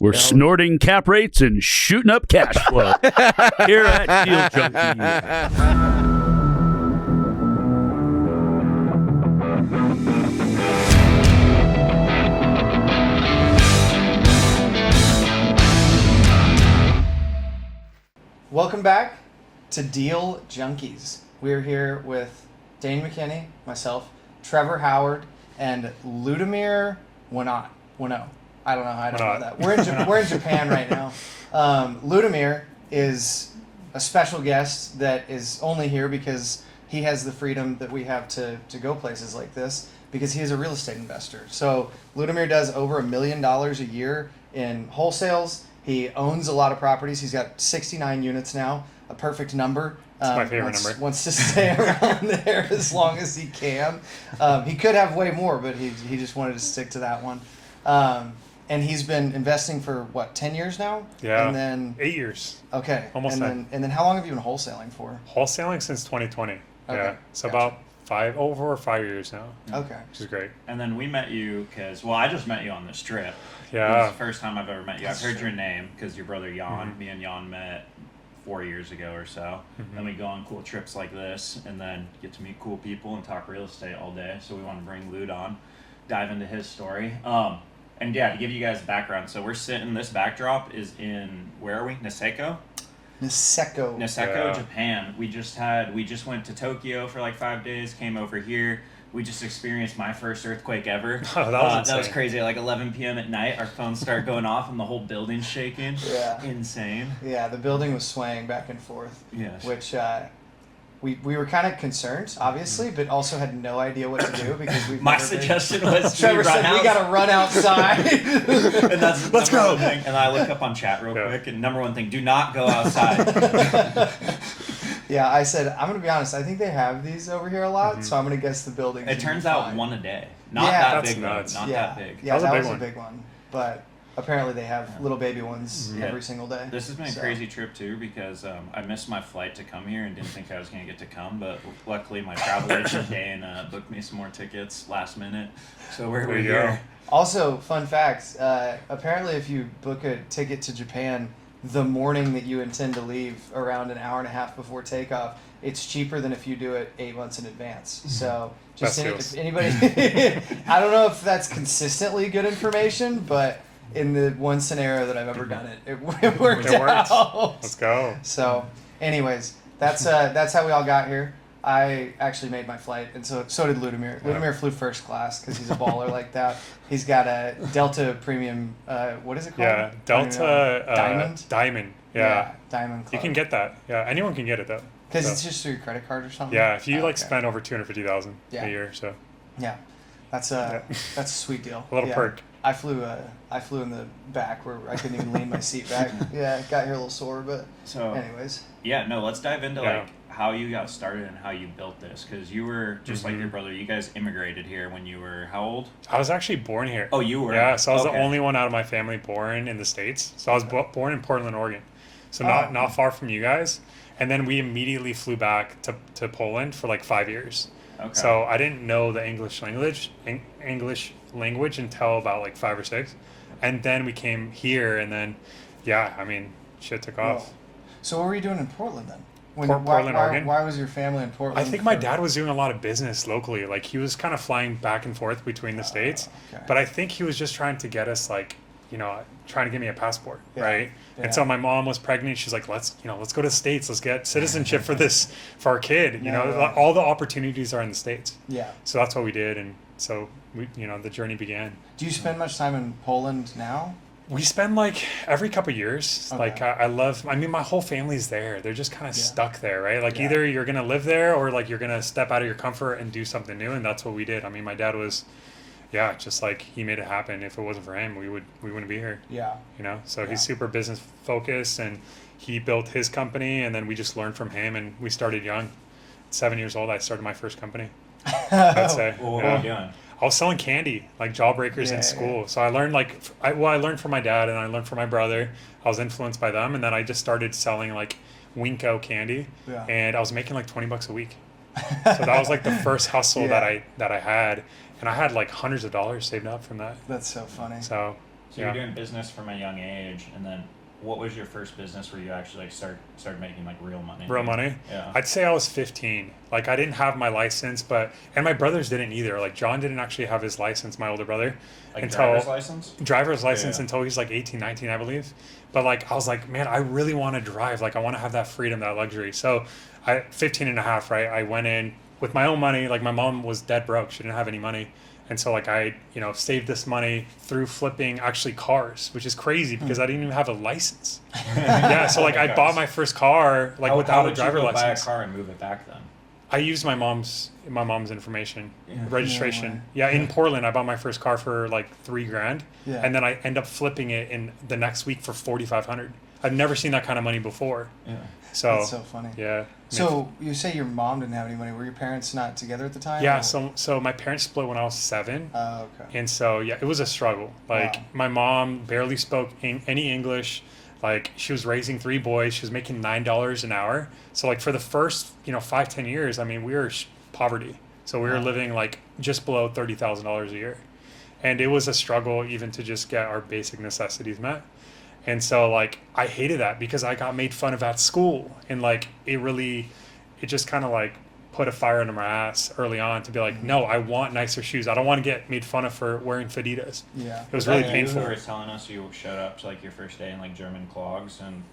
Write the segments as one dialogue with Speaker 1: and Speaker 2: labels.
Speaker 1: We're snorting cap rates and shooting up cash flow here at Deal Junkie.
Speaker 2: Welcome back to Deal Junkies. We're here with Dane McKinney, myself, Trevor Howard, and Ludomir Wanot. I don't know how to know that. We're in Japan right now. Ludomir is a special guest that is only here because he has the freedom that we have to go places like this because he is a real estate investor. So Ludomir does over $1 million a year in wholesales. He owns a lot of properties. He's got 69 units now, a perfect number.
Speaker 3: It's my favorite number.
Speaker 2: Wants to stay around there as long as he can. He could have way more, but he just wanted to stick to that one. And he's been investing for, 10 years now?
Speaker 3: Yeah,
Speaker 2: and then
Speaker 3: 8 years.
Speaker 2: Okay.
Speaker 3: Almost
Speaker 2: 10. And then how long have you been wholesaling for?
Speaker 3: Wholesaling since 2020.
Speaker 2: Okay.
Speaker 3: Yeah, so
Speaker 2: Gotcha.
Speaker 3: about over 5 years now.
Speaker 2: Okay.
Speaker 3: Which is great.
Speaker 4: And then we met you because, I just met you on this trip.
Speaker 3: Yeah.
Speaker 4: It was the first time I've ever met you. I've heard your name because your brother Jan, me and Jan met 4 years ago or so. Then we go on cool trips like this and then get to meet cool people and talk real estate all day. So we want to bring Lud on, dive into his story. And yeah, to give you guys background, so we're sitting, this backdrop is in, where are we? Niseko,
Speaker 2: Niseko.
Speaker 4: Japan. We just went to Tokyo for like 5 days, came over here. We just experienced my first earthquake ever.
Speaker 3: Oh, that was
Speaker 4: crazy. At like 11 p.m. at night, our phones start going off and the whole building's shaking.
Speaker 2: Yeah.
Speaker 4: Insane.
Speaker 2: Yeah, the building was swaying back and forth.
Speaker 4: Yes.
Speaker 2: Which we were kind of concerned, obviously, but also had no idea what to do because we.
Speaker 4: My suggestion was
Speaker 2: Trevor said we got to run outside.
Speaker 4: And that's
Speaker 3: Let's go.
Speaker 4: Thing. And I look up on chat real quick, and number one thing: do not go outside.
Speaker 2: Yeah, I said, I'm going to be honest, I think they have these over here a lot, so I'm going to guess the building.
Speaker 4: It turns out one a day. Not
Speaker 2: Yeah.
Speaker 4: that
Speaker 3: That's
Speaker 4: big,
Speaker 3: nuts.
Speaker 4: though. Not that big.
Speaker 2: Yeah, that was
Speaker 3: one.
Speaker 2: a big one. But apparently they have little baby ones every single day.
Speaker 4: This has been a crazy trip, too, because I missed my flight to come here and didn't think I was going to get to come. But luckily, my travel agent, Dane, booked me some more tickets last minute. So we're here.
Speaker 2: Also, fun fact, apparently if you book a ticket to Japan the morning that you intend to leave around an hour and a half before takeoff, it's cheaper than if you do it 8 months in advance. So just if anybody, I don't know if that's consistently good information, but in the one scenario that I've ever done it, it worked out.
Speaker 3: Let's go.
Speaker 2: So anyways, that's how we all got here. I actually made my flight, and so did Ludomir. Ludomir flew first class because he's a baller like that. He's got a Delta Premium, what is it called?
Speaker 3: Yeah, Delta Diamond. Yeah,
Speaker 2: Diamond Club.
Speaker 3: You can get that. Yeah, anyone can get it though.
Speaker 2: Because it's just through your credit card or something?
Speaker 3: Yeah, if you spend over $250,000
Speaker 2: Yeah.
Speaker 3: a year, so.
Speaker 2: Yeah, that's a sweet deal.
Speaker 3: A little perk.
Speaker 2: I flew in the back where I couldn't even lean my seat back. Yeah, got here a little sore, but anyways.
Speaker 4: Yeah, no, let's dive into like how you got started and how you built this, because you were just like your brother. You guys immigrated here when you were how old?
Speaker 3: I was actually born here.
Speaker 4: Oh, you were?
Speaker 3: Yeah, so I was the only one out of my family born in the States. So I was born in Portland, Oregon, so not far from you guys. And then we immediately flew back to Poland for like 5 years.
Speaker 4: Okay.
Speaker 3: So I didn't know the English language until about like 5 or 6, and then we came here, and then shit took off.
Speaker 2: So what were you doing in Portland then?
Speaker 3: Portland, Oregon.
Speaker 2: Why was your family in Portland?
Speaker 3: I think my dad was doing a lot of business locally. Like he was kind of flying back and forth between the states, but I think he was just trying to get us trying to get me a passport, right? Yeah. And so my mom was pregnant. She's like, let's go to the States. Let's get citizenship for our kid. All the opportunities are in the States. Yeah. So that's what we did, and so we, the journey began.
Speaker 2: Do you spend much time in Poland now?
Speaker 3: We spend like every couple of years. Okay. Like my whole family's there. They're just kind of stuck there, right? Like either you're going to live there or like you're going to step out of your comfort and do something new. And that's what we did. I mean, my dad was, just like he made it happen. If it wasn't for him, we wouldn't be here. Yeah. So he's super business focused, and he built his company, and then we just learned from him, and we started young. At 7 years old, I started my first company. I'd say.
Speaker 4: What were you doing?
Speaker 3: I was selling candy, like jawbreakers in school. So I learned I learned from my dad, and I learned from my brother. I was influenced by them, and then I just started selling like Winko candy, and I was making like $20 a week. So that was like the first hustle that I had, and I had like hundreds of dollars saved up from that.
Speaker 2: That's so funny.
Speaker 3: So
Speaker 4: So you're doing business from a young age, and then what was your first business where you actually like started making like real money?
Speaker 3: Real money?
Speaker 4: Yeah.
Speaker 3: I'd say I was 15. Like I didn't have my license, and my brothers didn't either. Like John didn't actually have his license, my older brother.
Speaker 4: Like driver's license?
Speaker 3: Driver's license until he's like 18, 19, I believe. But like I was like, man, I really want to drive. Like I want to have that freedom, that luxury. So 15 and a half, right? I went in with my own money. Like my mom was dead broke. She didn't have any money. And so like I, saved this money through flipping actually cars, which is crazy because I didn't even have a license. Yeah, so like I bought my first car like without a driver license.
Speaker 4: Buy a car and move it back then?
Speaker 3: I used my mom's information, registration. Yeah, in Portland, I bought my first car for like $3,000, and then I end up flipping it in the next week for $4,500. I've never seen that kind of money before.
Speaker 4: Yeah.
Speaker 3: So
Speaker 2: that's so funny.
Speaker 3: Yeah.
Speaker 2: So you say your mom didn't have any money. Were your parents not together at the time?
Speaker 3: Yeah.
Speaker 2: Or?
Speaker 3: So my parents split when I was 7.
Speaker 2: Oh, okay.
Speaker 3: And so it was a struggle. Like my mom barely spoke any English. Like she was raising 3 boys. She was making $9 an hour. So like for the first 5-10 years, I mean we were poverty. So we were living like just below $30,000 a year, and it was a struggle even to just get our basic necessities met. And so like I hated that because I got made fun of at school, and like it just kind of like put a fire under my ass early on to be like, no, I want nicer shoes. I don't want to get made fun of for wearing Fadidas.
Speaker 2: Yeah.
Speaker 3: It was really painful.
Speaker 4: You were telling us you showed up to like your first day in like German clogs and.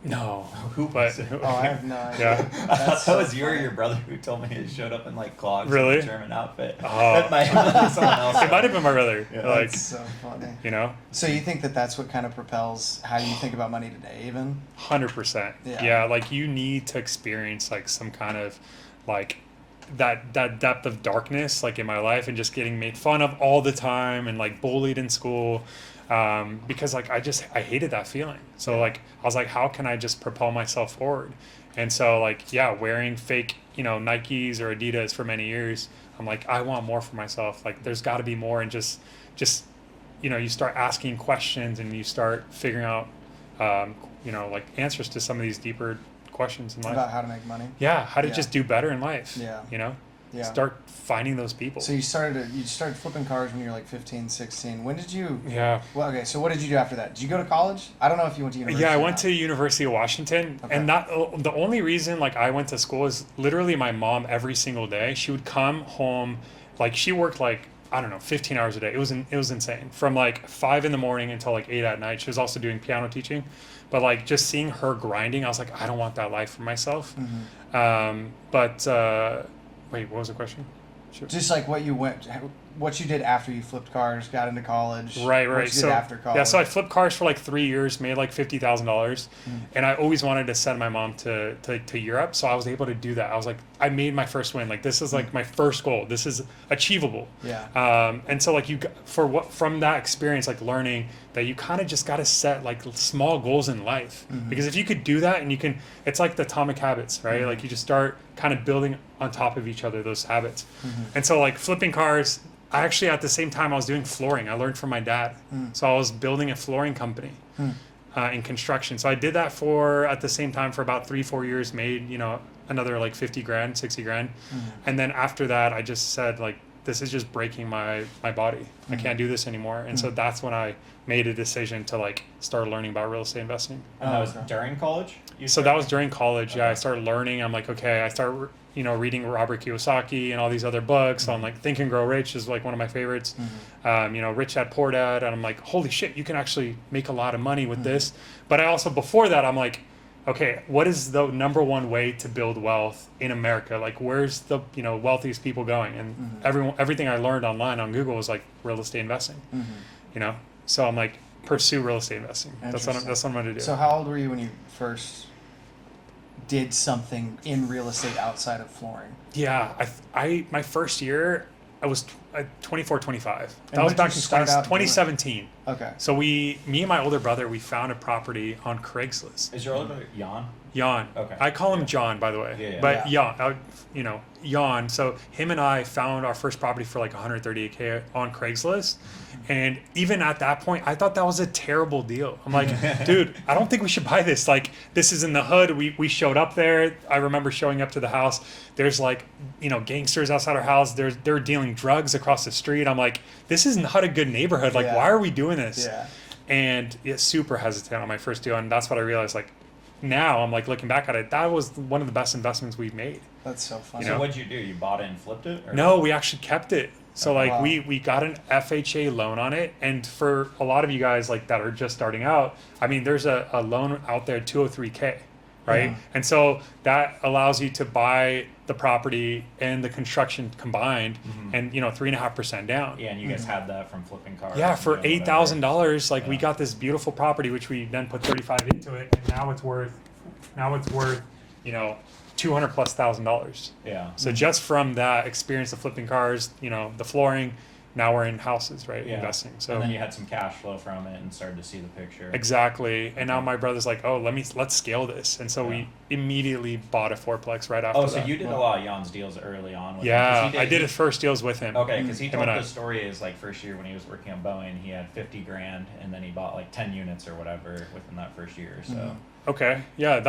Speaker 3: No.
Speaker 4: Who was it?
Speaker 2: Oh, I have no idea.
Speaker 3: Yeah.
Speaker 4: I thought that was you or your brother who told me he showed up in like clogs.
Speaker 3: Really?
Speaker 4: In a German outfit.
Speaker 3: Oh.
Speaker 4: That might have been someone else.
Speaker 3: It might have been my brother.
Speaker 4: Yeah.
Speaker 3: Like,
Speaker 2: That's so funny.
Speaker 3: So
Speaker 2: you think that's what kind of propels how you think about money today, even?
Speaker 3: 100%. Yeah. Like you need to experience like some kind of like that depth of darkness like in my life, and just getting made fun of all the time and like bullied in school. Because like I hated that feeling. So like I was like, how can I just propel myself forward? And so like wearing fake Nikes or Adidas for many years, I'm like, I want more for myself. Like there's got to be more, and just you start asking questions and you start figuring out like answers to some of these deeper questions in life
Speaker 2: about how to make money.
Speaker 3: Yeah, how to just do better in life.
Speaker 2: Yeah.
Speaker 3: Start finding those people.
Speaker 2: So you started flipping cars when you were like 15, 16. When did you?
Speaker 3: Yeah.
Speaker 2: Well, okay. So what did you do after that? Did you go to college? I don't know if you went to university.
Speaker 3: Yeah, I went to University of Washington, and the only reason like I went to school is literally my mom every single day. She would come home, like she worked like 15 hours a day. It was insane. From like 5 in the morning until like 8 at night. She was also doing piano teaching, but like just seeing her grinding, I was like, I don't want that life for myself.
Speaker 2: Mm-hmm.
Speaker 3: Wait, what was the question?
Speaker 2: Sure. Just like what you did after you flipped cars, got into college.
Speaker 3: Right.
Speaker 2: What you did after college.
Speaker 3: Yeah, so I flipped cars for like 3 years, made like $50,000, and I always wanted to send my mom to Europe, so I was able to do that. I was like, I made my first win. Like this is like my first goal. This is achievable.
Speaker 2: Yeah.
Speaker 3: And so like from that experience, like learning that you kind of just got to set like small goals in life, because if you could do that, and it's like the atomic habits, right? Like you just start kind of building on top of each other those habits. And so like flipping cars, I actually at the same time I was doing flooring. I learned from my dad. So I was building a flooring company in construction. So I did that at the same time for about 3-4 years, made another like $50,000, $60,000. And then after that I just said like, this is just breaking my body. I can't do this anymore. And so that's when I made a decision to like start learning about real estate investing.
Speaker 4: And that was during college?
Speaker 3: So that was during college. Yeah, I started learning. I'm like, okay, I start reading Robert Kiyosaki and all these other books. So I'm like, Think and Grow Rich is like one of my favorites. Rich Dad Poor Dad. And I'm like, holy shit, you can actually make a lot of money with this. But I also, before that, I'm like, okay, what is the number one way to build wealth in America? Like, where's the wealthiest people going? And everything I learned online on Google was like real estate investing. So I'm like, pursue real estate investing. That's what I'm going to do.
Speaker 2: So how old were you when you first did something in real estate outside of flooring?
Speaker 3: Yeah, my first year I was 24, 25.
Speaker 2: And
Speaker 3: that was back in
Speaker 2: 2017.
Speaker 3: Okay. So me and my older brother, we found a property on Craigslist.
Speaker 4: Is your older brother Jan?
Speaker 3: Jan.
Speaker 4: Okay.
Speaker 3: I call him John, by the way.
Speaker 4: Yeah.
Speaker 3: But Jan. So him and I found our first property for like $138K on Craigslist. And even at that point, I thought that was a terrible deal. I'm like, dude, I don't think we should buy this. Like, this is in the hood. We showed up there. I remember showing up to the house. There's like, gangsters outside our house. They're dealing drugs across the street. I'm like, this is not a good neighborhood. Like, why are we doing this?
Speaker 2: Yeah.
Speaker 3: And super hesitant on my first deal. And that's what I realized, like, now I'm like looking back at it, that was one of the best investments we've made.
Speaker 2: That's so funny.
Speaker 4: So what'd you do? You bought it and flipped it? Or?
Speaker 3: No, we actually kept it. So like
Speaker 2: wow.
Speaker 3: we got an FHA loan on it. And for a lot of you guys like that are just starting out, I mean, there's a loan out there, 203K, right? And so that allows you to buy the property and the construction combined and, 3.5% down.
Speaker 4: Yeah, and you guys had that from flipping cars.
Speaker 3: Yeah,
Speaker 4: and
Speaker 3: for
Speaker 4: doing
Speaker 3: $8,000, like we
Speaker 4: Yeah.
Speaker 3: got this beautiful property, which we then put 35 into it. And now it's worth, $200,000+.
Speaker 4: Yeah.
Speaker 3: So just from that experience of flipping cars, the flooring, now we're in houses, right?
Speaker 4: Yeah.
Speaker 3: Investing. So
Speaker 4: And then you had some cash flow from it and started to see the picture.
Speaker 3: exactly. And now my brother's like, oh, let's scale this. And so we immediately bought a fourplex right after
Speaker 4: Oh,
Speaker 3: that.
Speaker 4: so you did a lot of Jan's deals early on with him.
Speaker 3: Yeah,
Speaker 4: 'Cause
Speaker 3: I did his first deals with him.
Speaker 4: Okay, because he
Speaker 3: Him
Speaker 4: told
Speaker 3: and I.
Speaker 4: the story is like first year when he was working on Boeing, he had 50 grand and then he bought like 10 units or whatever within that first year or so.
Speaker 3: Okay. Yeah,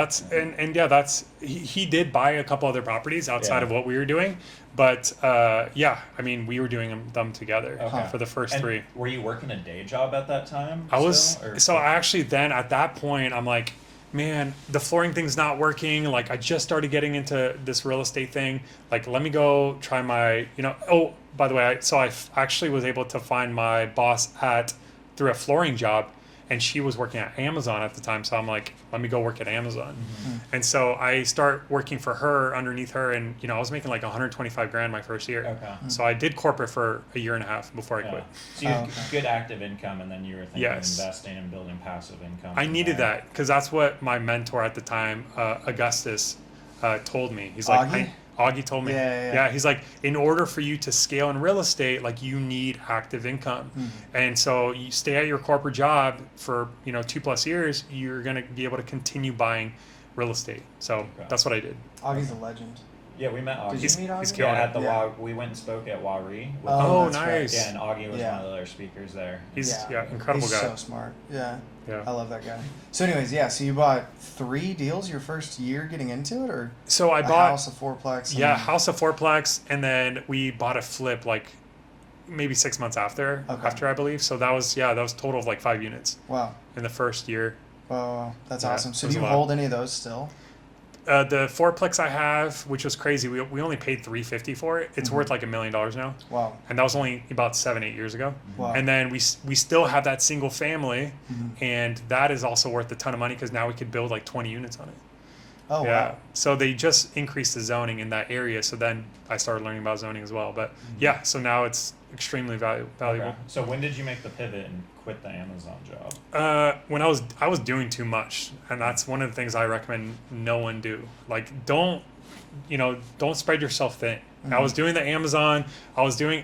Speaker 3: he did buy a couple other properties outside
Speaker 4: Yeah.
Speaker 3: of what we were doing, but we were doing them together
Speaker 4: Okay.
Speaker 3: for the first
Speaker 4: And
Speaker 3: 3.
Speaker 4: were you working a day job at that time?
Speaker 3: I was
Speaker 4: still, or-
Speaker 3: so I actually then at that point I'm like, man, the flooring thing's not working. Like I just started getting into this real estate thing. Like let me go try my, oh, by the way, I actually was able to find my boss through a flooring job. And she was working at Amazon at the time. So I'm like, let me go work at Amazon. And so I start working for her underneath her. And, I was making like 125 grand my first year.
Speaker 4: Okay.
Speaker 3: So I did corporate for a year and a half before I
Speaker 4: Yeah.
Speaker 3: quit.
Speaker 4: So you had good active income, and then you were thinking
Speaker 3: Yes.
Speaker 4: of investing and building passive income.
Speaker 3: I
Speaker 4: from
Speaker 3: needed
Speaker 4: there.
Speaker 3: that because that's what my mentor at the time, Augustus, told me. He's like,
Speaker 2: Augie?
Speaker 3: Augie told me.
Speaker 2: Yeah.
Speaker 3: He's like, in order for you to scale in real estate, like you need active income. And so you stay at your corporate job for, 2+ years, you're going to be able to continue buying real estate. So that's what I did.
Speaker 2: Augie's a legend.
Speaker 4: Yeah, we met Augie.
Speaker 2: Did you meet Augie?
Speaker 3: he's
Speaker 4: Yeah,
Speaker 3: killing
Speaker 4: at
Speaker 3: it.
Speaker 4: the
Speaker 2: Yeah.
Speaker 4: we went and spoke at Wari. with
Speaker 3: Oh,
Speaker 2: that's right.
Speaker 3: nice.
Speaker 4: Yeah, and Augie was
Speaker 2: Yeah.
Speaker 4: one of the other speakers there.
Speaker 3: He's incredible
Speaker 2: He's
Speaker 3: guy.
Speaker 2: so smart. Yeah.
Speaker 3: Yeah.
Speaker 2: I love that guy. So anyways, so you bought 3 deals your first year getting into it, or
Speaker 3: So I
Speaker 2: a
Speaker 3: bought
Speaker 2: house, a fourplex?
Speaker 3: house of 4plex, and then we bought a flip like maybe 6 months after I believe. So that was total of like 5 units
Speaker 2: Wow.
Speaker 3: in the first year.
Speaker 2: Wow. That's
Speaker 3: Yeah,
Speaker 2: awesome. So
Speaker 3: it was
Speaker 2: do you
Speaker 3: a lot.
Speaker 2: hold any of those still?
Speaker 3: The 4plex I have, which was crazy, we only paid $350 for it. It's worth like $1 million now,
Speaker 2: Wow.
Speaker 3: and that was only about 7-8 years ago.
Speaker 2: Wow.
Speaker 3: And then we still have that single family, and that is also worth a ton of money because now we could build like 20 units on it.
Speaker 2: Oh,
Speaker 3: Yeah.
Speaker 2: wow.
Speaker 3: So they just increased the zoning in that area. So then I started learning about zoning as well. But so now it's extremely valuable.
Speaker 4: Okay. So when did you make the pivot and quit the Amazon job?
Speaker 3: When I was doing too much, and that's one of the things I recommend no one do. Like don't spread yourself thin. I was doing the Amazon.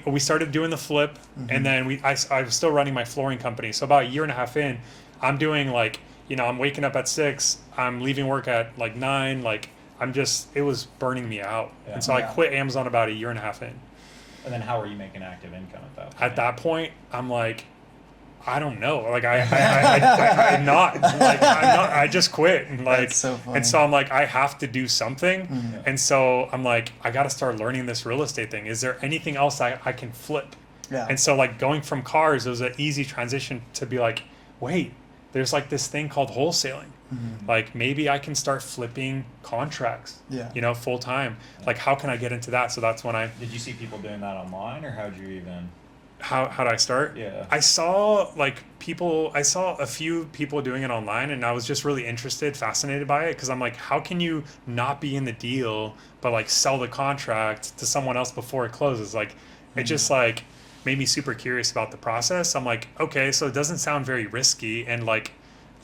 Speaker 3: We started doing the flip, and then I was still running my flooring company. So about a year and a half in, I'm doing like, I'm waking up at 6, I'm leaving work at like 9, like it was burning me out.
Speaker 4: Yeah.
Speaker 3: And so I
Speaker 2: Yeah.
Speaker 3: quit Amazon about a year and a half in.
Speaker 4: And then how were you making active income at that point?
Speaker 3: At that point, I'm like, I don't know. Like I'm not. I just quit. And like,
Speaker 2: That's so funny.
Speaker 3: and so I'm like, I have to do something. And so I'm like, I got to start learning this real estate thing. Is there anything else I can flip?
Speaker 2: Yeah.
Speaker 3: And so like going from cars, it was an easy transition to be like, wait, there's like this thing called wholesaling. Like maybe I can start flipping contracts,
Speaker 2: Yeah.
Speaker 3: full time. Like how can I get into that? So that's when
Speaker 4: Did you see people doing that online, or how'd you even?
Speaker 3: how did I start?
Speaker 4: Yeah.
Speaker 3: I saw a few people doing it online, and I was just really fascinated by it, because I'm like, how can you not be in the deal but like sell the contract to someone else before it closes? Like it just like made me super curious about the process. I'm like, okay, so it doesn't sound very risky, and like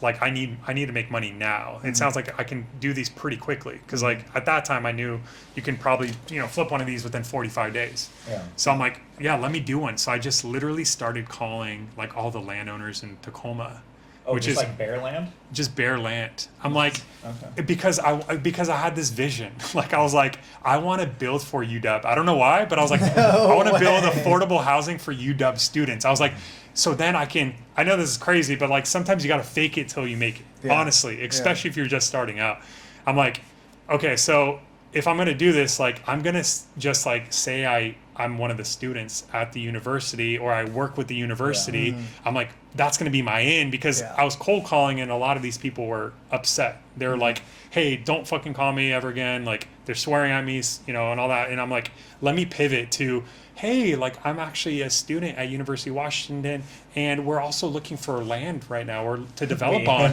Speaker 3: I need to make money now. It sounds like I can do these pretty quickly, because like at that time I knew you can probably flip one of these within 45 days.
Speaker 4: Yeah.
Speaker 3: So I'm like, yeah, let me do one. So I just literally started calling like all the landowners in Tacoma,
Speaker 4: Oh,
Speaker 3: which
Speaker 4: just
Speaker 3: is
Speaker 4: like bare land?
Speaker 3: just bare land. I'm like,
Speaker 4: Okay.
Speaker 3: because I had this vision. Like I was like, I want to build for UW. I don't know why, but I was like, I want to build affordable housing for UW students. I was like, so then I know this is crazy, but like sometimes you got to fake it till you make it.
Speaker 2: Yeah.
Speaker 3: Honestly, especially if you're just starting out. I'm like, okay, so if I'm going to do this, like I'm going to just like say I I'm one of the students at the university, or I work with the university, I'm like, that's going to be my in, because I was cold calling and a lot of these people were upset. They were like, hey, don't fucking call me ever again. Like, they're swearing at me, you know, and all that. And I'm like, let me pivot to, hey, like, I'm actually a student at University of Washington, and we're also looking for land right now, or to develop on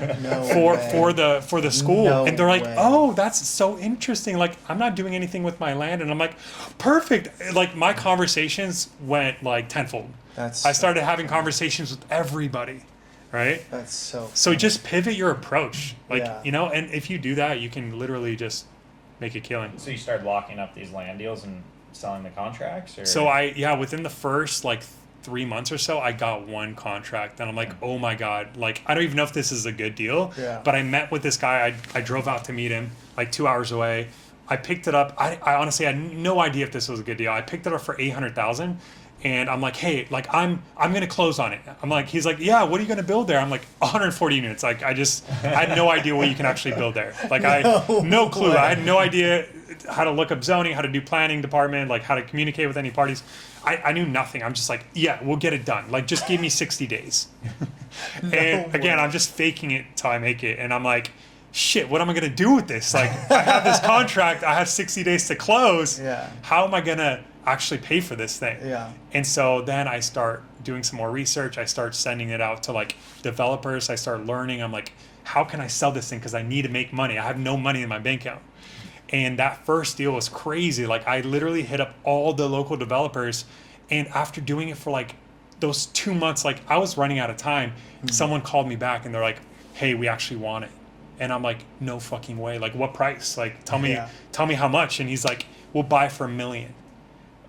Speaker 3: for the school. And they're like, oh, that's so interesting. Like, I'm not doing anything with my land. And I'm like, perfect. Like, my conversations went like tenfold. I started having conversations with everybody. Right?
Speaker 2: That's so
Speaker 3: funny. Just pivot your approach. Like, you know, and if you do that, you can literally just make a killing.
Speaker 4: So you started locking up these land deals and selling the contracts? Or?
Speaker 3: So within the first like 3 months or so, I got one contract. And I'm like, oh my God, like, I don't even know if this is a good deal. But I met with this guy. I drove out to meet him like 2 hours away. I picked it up. I honestly had no idea if this was a good deal. I picked it up for $800,000. And I'm like, hey, like, I'm going to close on it. I'm like, he's like, yeah, what are you going to build there? I'm like, 140 units. Like, I had no idea what you can actually build there. Like, I had no clue. I had no idea how to look up zoning, how to do planning department, like how to communicate with any parties. I knew nothing. I'm just like, yeah, we'll get it done. Like, just give me 60 days. Again, I'm just faking it till I make it. And I'm like, shit, what am I going to do with this? Like, I have this contract. I have 60 days to close. How am I going to actually pay for this thing? And so then I start doing some more research. I start sending it out to like developers. I start learning. I'm like, how can I sell this thing? Because I need to make money. I have no money in my bank account. And that first deal was crazy. Like, I literally hit up all the local developers. And after doing it for like those 2 months, like, I was running out of time. Someone called me back and they're like, hey, we actually want it. And I'm like, no fucking way. Like, what price? Like, tell me how much. And he's like, we'll buy for $1 million.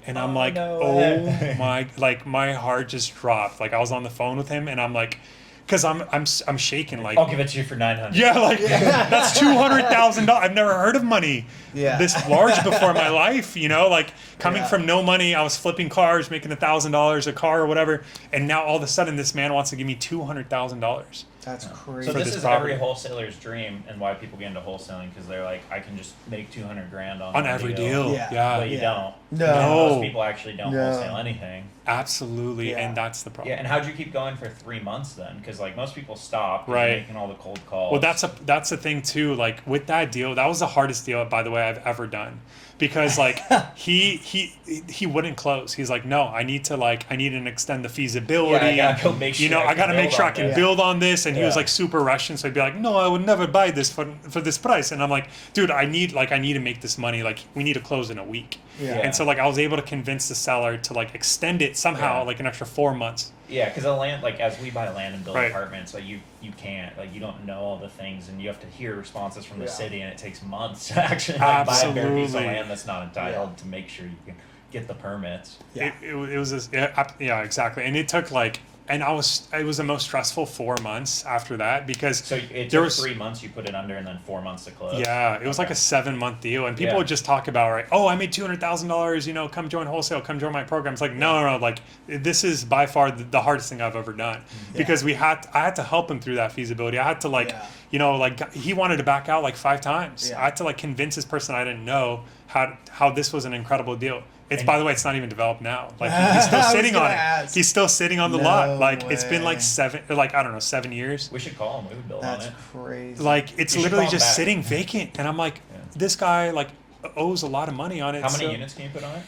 Speaker 3: And I'm like, my, like, my heart just dropped. Like, I was on the phone with him and I'm like, because I'm shaking. Like,
Speaker 4: I'll give it to you for $900.
Speaker 3: Yeah, like, that's $200,000. I've never heard of money this large before in my life, you know, like, coming from no money. I was flipping cars, making $1,000 a car or whatever. And now all of a sudden this man wants to give me $200,000.
Speaker 2: That's crazy.
Speaker 4: So this is every wholesaler's dream, and why people get into wholesaling, because they're like, I can just make $200,000 on
Speaker 3: every deal.
Speaker 4: But you don't.
Speaker 2: No.
Speaker 4: Most people actually don't wholesale anything.
Speaker 3: Absolutely, and that's the problem.
Speaker 4: Yeah, and how'd you keep going for 3 months then? Because like most people stop making all the cold calls.
Speaker 3: Well, that's the thing too. Like, with that deal, that was the hardest deal, by the way, I've ever done. Because like he wouldn't close. He's like, no, I need to extend the feasibility.
Speaker 4: I gotta go make sure
Speaker 3: I gotta make sure I can build on this. And he was like super Russian, so he'd be like, no, I would never buy this for this price. And I'm like, dude, I need to make this money. Like, we need to close in a week. And so like I was able to convince the seller to like extend it somehow, like an extra 4 months.
Speaker 4: Yeah, because the land, like, as we buy land and build apartments, like, you can't, like, you don't know all the things, and you have to hear responses from the city, and it takes months to actually like, buy a bare piece of land that's not entitled to make sure you can get the permits.
Speaker 3: It was exactly, and it took like. And it was the most stressful 4 months after that, because
Speaker 4: so it took 3 months you put it under, and then 4 months to close.
Speaker 3: Yeah, it was like a 7-month deal, and people would just talk about, right? Oh, I made $200,000. You know, come join wholesale, come join my program. It's like no. Like, this is by far the hardest thing I've ever done, because I had to help him through that feasibility. I had to like, you know, like, he wanted to back out like 5 times. I had to like convince this person I didn't know how this was an incredible deal. By the way, it's not even developed now. Like, he's still sitting on it. He's still sitting on the lot. Like, it's been like 7 years.
Speaker 4: We should call him. We would build on it.
Speaker 2: That's crazy.
Speaker 3: Like, it's literally just sitting vacant. And I'm like, this guy like owes a lot of money on it.
Speaker 4: How many units can you put on it?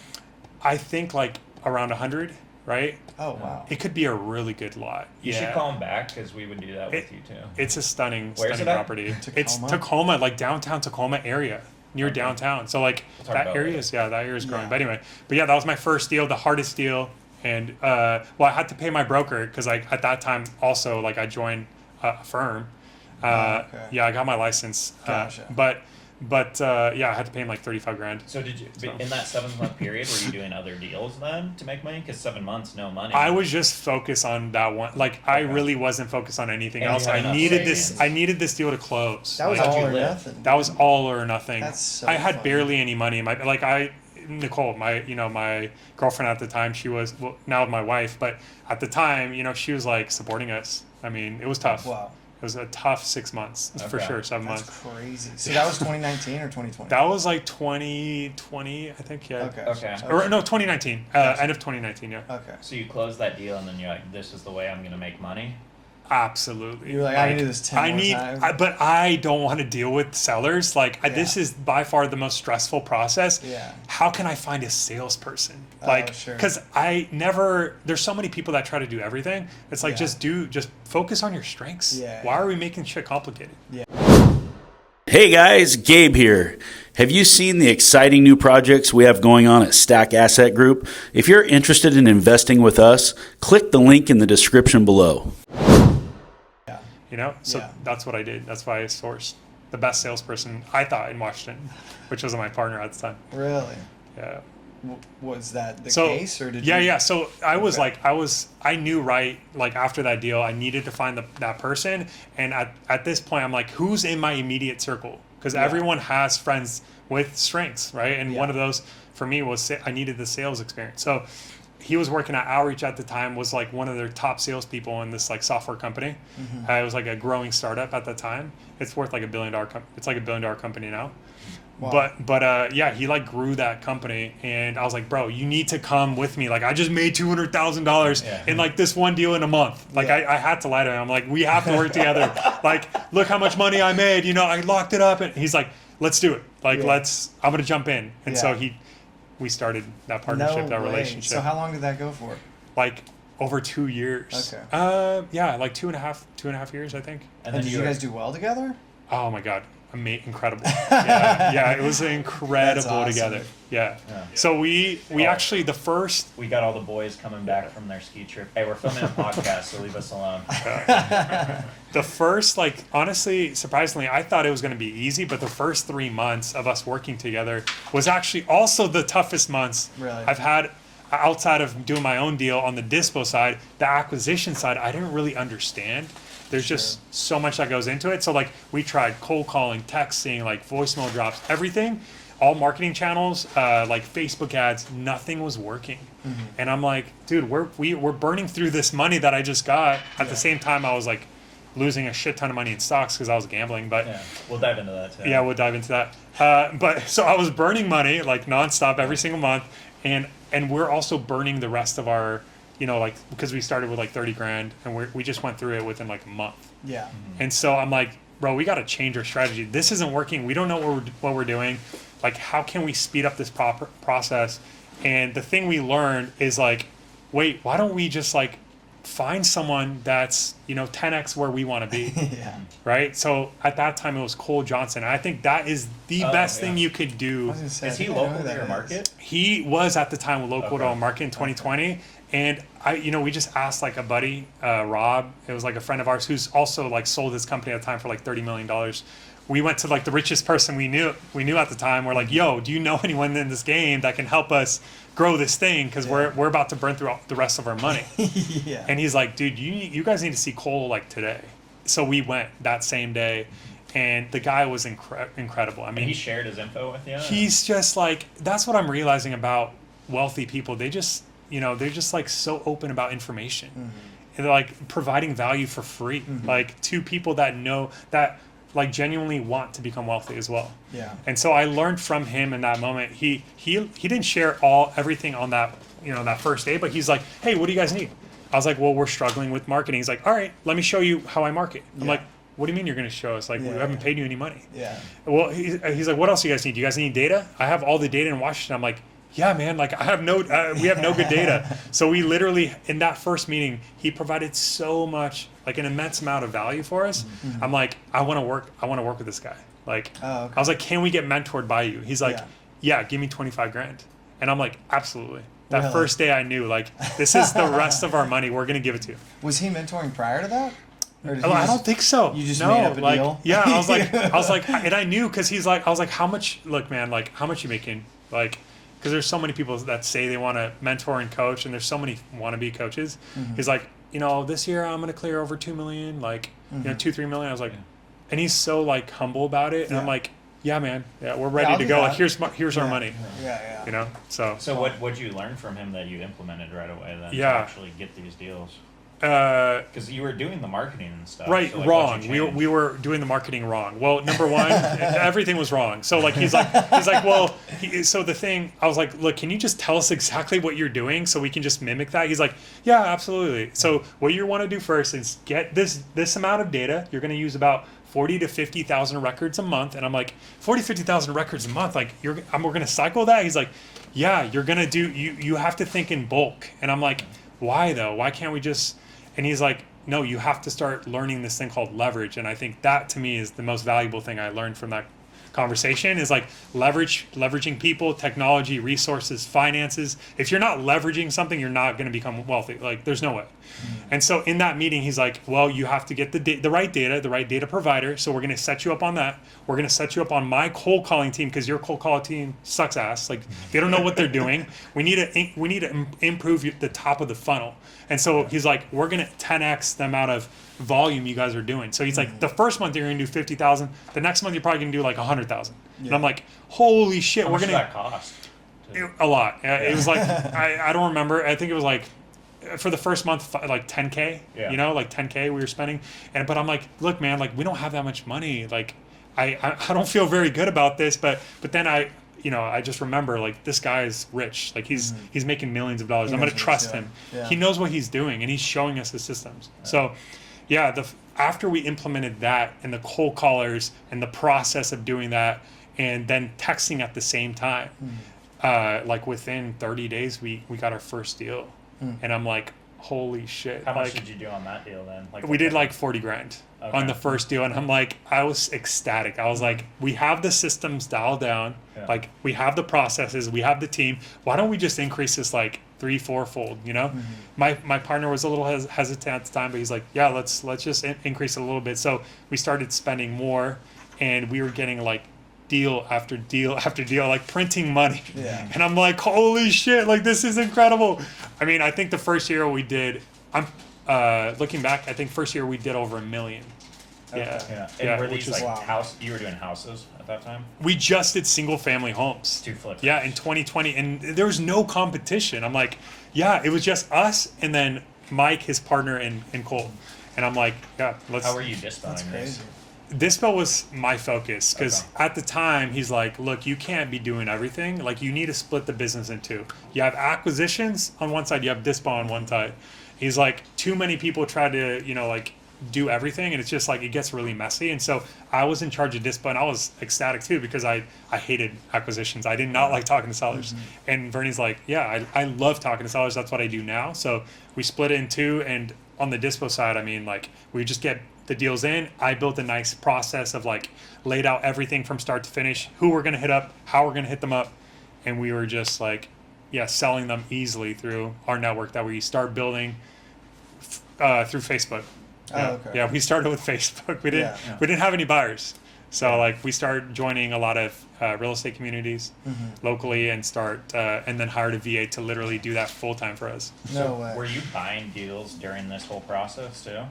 Speaker 3: I think like around 100, right?
Speaker 2: Oh, wow.
Speaker 3: It could be a really good lot.
Speaker 4: You should call him back, because we would do that with you too.
Speaker 3: It's a stunning
Speaker 4: Where's
Speaker 3: property.
Speaker 2: Tacoma?
Speaker 3: It's Tacoma, like downtown Tacoma area. Near downtown. So like that area is growing. But anyway, that was my first deal, the hardest deal. And I had to pay my broker, because like at that time also, like, I joined a firm. I got my license.
Speaker 2: Gotcha.
Speaker 3: But I had to pay him like $35,000.
Speaker 4: So did you in that 7-month period, were you doing other deals then to make money? Because 7 months, no money.
Speaker 3: I was just focused on that one. Like, I really wasn't focused on anything else. I needed this deal to close.
Speaker 2: That was all or nothing.
Speaker 3: That was all or nothing.
Speaker 2: That's so
Speaker 3: I had
Speaker 2: funny.
Speaker 3: barely any money. Nicole, my girlfriend at the time, she was, well, now my wife, but at the time, you know, she was like supporting us. I mean, it was tough.
Speaker 2: Wow.
Speaker 3: It was a tough 6 months for sure. 7 months.
Speaker 2: That's crazy. So that was 2019 or 2020?
Speaker 3: That was like 2020, I think. Yeah.
Speaker 4: Okay.
Speaker 3: Or no, 2019. End of 2019. Yeah.
Speaker 2: Okay.
Speaker 4: So you closed that deal, and then you're like, "This is the way I'm going to make money."
Speaker 3: Absolutely.
Speaker 2: You're like, I need this 10 more times.
Speaker 3: But I don't want to deal with sellers. Like, this is by far the most stressful process.
Speaker 2: Yeah.
Speaker 3: How can I find a salesperson?
Speaker 2: Sure.
Speaker 3: Because there's so many people that try to do everything. It's like, just focus on your strengths.
Speaker 2: Yeah.
Speaker 3: Why are we making shit complicated?
Speaker 2: Yeah.
Speaker 1: Hey guys, Gabe here. Have you seen the exciting new projects we have going on at Stack Asset Group? If you're interested in investing with us, click the link in the description below.
Speaker 3: That's what I did. That's why I sourced the best salesperson I thought in Washington, which was my partner at the time.
Speaker 2: Really?
Speaker 3: Yeah.
Speaker 2: Was that the case, or did you?
Speaker 3: Yeah. So I was I knew after that deal, I needed to find that person. And at this point, I'm like, who's in my immediate circle? Because everyone has friends with strengths, right? And one of those for me was I needed the sales experience. So he was working at Outreach at the time, was like one of their top salespeople in this like software company. Mm-hmm. It was like a growing startup at the time. It's worth like $1 billion. It's like $1 billion company now. Wow. But he like grew that company, and I was like, bro, you need to come with me. Like, I just made $200,000 in like this one deal in a month. Like I had to lie to him. I'm like, we have to work together. Like, look how much money I made. I locked it up, and he's like, let's do it. Like, I'm gonna jump in. And so we started that partnership, that relationship.
Speaker 2: So how long did that go for?
Speaker 3: Like over 2 years.
Speaker 2: Okay.
Speaker 3: Like two and a half years, I think.
Speaker 2: And then did you guys do well together?
Speaker 3: Oh my God. Incredible. It was incredible
Speaker 2: awesome.
Speaker 3: Together. Yeah. So we actually
Speaker 4: we got all the boys coming back from their ski trip. Hey, we're filming a podcast, so leave us alone.
Speaker 3: The first, honestly, surprisingly, I thought it was going to be easy, but the first 3 months of us working together was actually also the toughest months I've had. Outside of doing my own deal on the dispo side, the acquisition side, I didn't really understand. There's just so much that goes into it. So we tried cold calling, texting, voicemail drops, everything, all marketing channels, Facebook ads, nothing was working. Mm-hmm. And I'm like, dude, we're burning through this money that I just got. At the same time, I was losing a shit ton of money in stocks because I was gambling. But
Speaker 4: we'll dive into that too.
Speaker 3: Yeah, we'll dive into that. But so I was burning money nonstop every single month, and we're also burning the rest of our, because we started with 30 grand, and we just went through it within a month.
Speaker 2: Yeah.
Speaker 3: Mm-hmm. And so I'm like, bro, we got to change our strategy. This isn't working. We don't know what we're doing. How can we speed up this process? And the thing we learned is wait, why don't we just find someone that's 10x where we want to be?
Speaker 2: Yeah.
Speaker 3: Right. So at that time it was Cole Johnson. I think that is the best thing you could do.
Speaker 4: Is he local to your market?
Speaker 3: He was at the time local to our market in 2020. And we just asked a buddy, Rob. It was a friend of ours who's also sold his company at the time for $30 million. We went to the richest person we knew at the time. We're like, yo, do you know anyone in this game that can help us grow this thing? Because we're about to burn through the rest of our money.
Speaker 2: Yeah.
Speaker 3: And he's like, dude, you guys need to see Cole today. So we went that same day, and the guy was incredible. I mean,
Speaker 4: and he shared his info with you.
Speaker 3: He's just that's what I'm realizing about wealthy people. They just they're just so open about information. Mm-hmm. And they're providing value for free, mm-hmm. To people that know that genuinely want to become wealthy as well.
Speaker 2: Yeah.
Speaker 3: And so I learned from him in that moment. He didn't share everything on that that first day, but he's like, hey, what do you guys need? I was like, well, we're struggling with marketing. He's like, all right, let me show you how I market. I'm like, what do you mean you're going to show us? We haven't paid you any money.
Speaker 2: Yeah.
Speaker 3: Well, he's like, what else do you guys need? Do you guys need data? I have all the data in Washington. I'm like, yeah, man, we have no good data. So we literally, in that first meeting, he provided so much, an immense amount of value for us. Mm-hmm. I'm like, I want to work with this guy. Okay. I was like, can we get mentored by you? He's like, yeah, give me 25 grand. And I'm like, absolutely. That first day I knew, this is the rest of our money. We're going to give it to you.
Speaker 2: Was he mentoring prior to that?
Speaker 3: I don't think so.
Speaker 2: You just made up a deal?
Speaker 3: Yeah, I was like, and I knew, because I was like, how much, look, man, how much you making? Because there's so many people that say they want to mentor and coach, and there's so many wannabe coaches. Mm-hmm. He's like, this year I'm going to clear over 2 million, mm-hmm. 2-3 million. I was like, and he's so humble about it. And I'm like, yeah, man, we're ready to go. Here's our money.
Speaker 2: Yeah.
Speaker 3: So
Speaker 4: what'd you learn from him that you implemented right away then to actually get these deals? Because you were doing the marketing and stuff.
Speaker 3: Right,
Speaker 4: so, like,
Speaker 3: wrong.
Speaker 4: what'd you change?
Speaker 3: We were doing the marketing wrong. Well, number one, everything was wrong. So like he's like, well, so the thing, I was like, look, can you just tell us exactly what you're doing so we can just mimic that? He's like, yeah, absolutely. So what you want to do first is get this amount of data. You're going to use about 40 to 50,000 records a month. And I'm like, 40, 50,000 records a month? Like we're going to cycle that? He's like, yeah, you're going to do, you have to think in bulk. And I'm like, why though? Why can't we just, and he's like, no, you have to start learning this thing called leverage. And I think that to me is the most valuable thing I learned from that conversation is like leveraging people, technology, resources, finances. If you're not leveraging something, you're not going to become wealthy. Like there's no way. And so in that meeting, he's like, well, you have to get the right data provider. So we're going to set you up on that. We're going to set you up on my cold calling team because your cold calling team sucks ass. Like they don't know what they're doing. We need to improve the top of the funnel. And so he's like, we're going to 10x the amount of volume you guys are doing. So he's like, the first month you're going to do 50,000. The next month you're probably going to do like 100,000. And I'm like, holy shit,
Speaker 4: How
Speaker 3: we're
Speaker 4: much
Speaker 3: going
Speaker 4: does that cost?
Speaker 3: a lot. It was like, I don't remember. I think it was like, for the first month, like 10K, you know, like 10K we were spending. But I'm like, look, man, like we don't have that much money. Like I don't feel very good about this. But then I just remember like this guy is rich. Like he's making millions of dollars. I'm going to trust him. Yeah. He knows what he's doing and he's showing us the systems. Yeah. So yeah, after we implemented that and the cold callers and the process of doing that and then texting at the same time, like within 30 days, we got our first deal. And I'm like, holy shit.
Speaker 4: How much did you do on that deal then? Like
Speaker 3: we did like 40 grand on the first deal. And I'm like, I was ecstatic. I was like, we have the systems dialed down. Yeah. Like we have the processes, we have the team. Why don't we just increase this like 3-4-fold, you know? My partner was a little hesitant at the time, but he's like, yeah, let's just increase it a little bit. So we started spending more and we were getting like deal after deal after deal, like printing money. Yeah. And I'm like, holy shit, like this is incredible. I mean, I think the first year we did, looking back, I think first year we did over $1 million.
Speaker 4: Yeah. And were these like you were doing houses at that time?
Speaker 3: We just did single family homes.
Speaker 4: 2 flips.
Speaker 3: Yeah, in 2020. And there was no competition. I'm like, yeah, it was just us and then Mike, his partner, and Cole. And I'm like, yeah, let's.
Speaker 4: How were you dispelling this?
Speaker 3: Dispo was my focus because at the time he's like, look, you can't be doing everything. Like you need to split the business in two. You have acquisitions on one side, you have Dispo on one side. He's like, too many people try to, like do everything and it's just like, it gets really messy. And so I was in charge of Dispo and I was ecstatic too because I hated acquisitions. I did not like talking to sellers. And Bernie's like, yeah, I love talking to sellers. That's what I do now. So we split it in two. And on the Dispo side, I mean, like we just get the deals in. I built a nice process of like laid out everything from start to finish, who we're going to hit up, how we're going to hit them up. And we were just like, selling them easily through our network that we start building through Facebook. Yeah, we started with Facebook. We didn't have any buyers. So like we started joining a lot of real estate communities locally and and then hired a VA to literally do that full time for us.
Speaker 2: No way.
Speaker 4: Were you buying deals during this whole process too?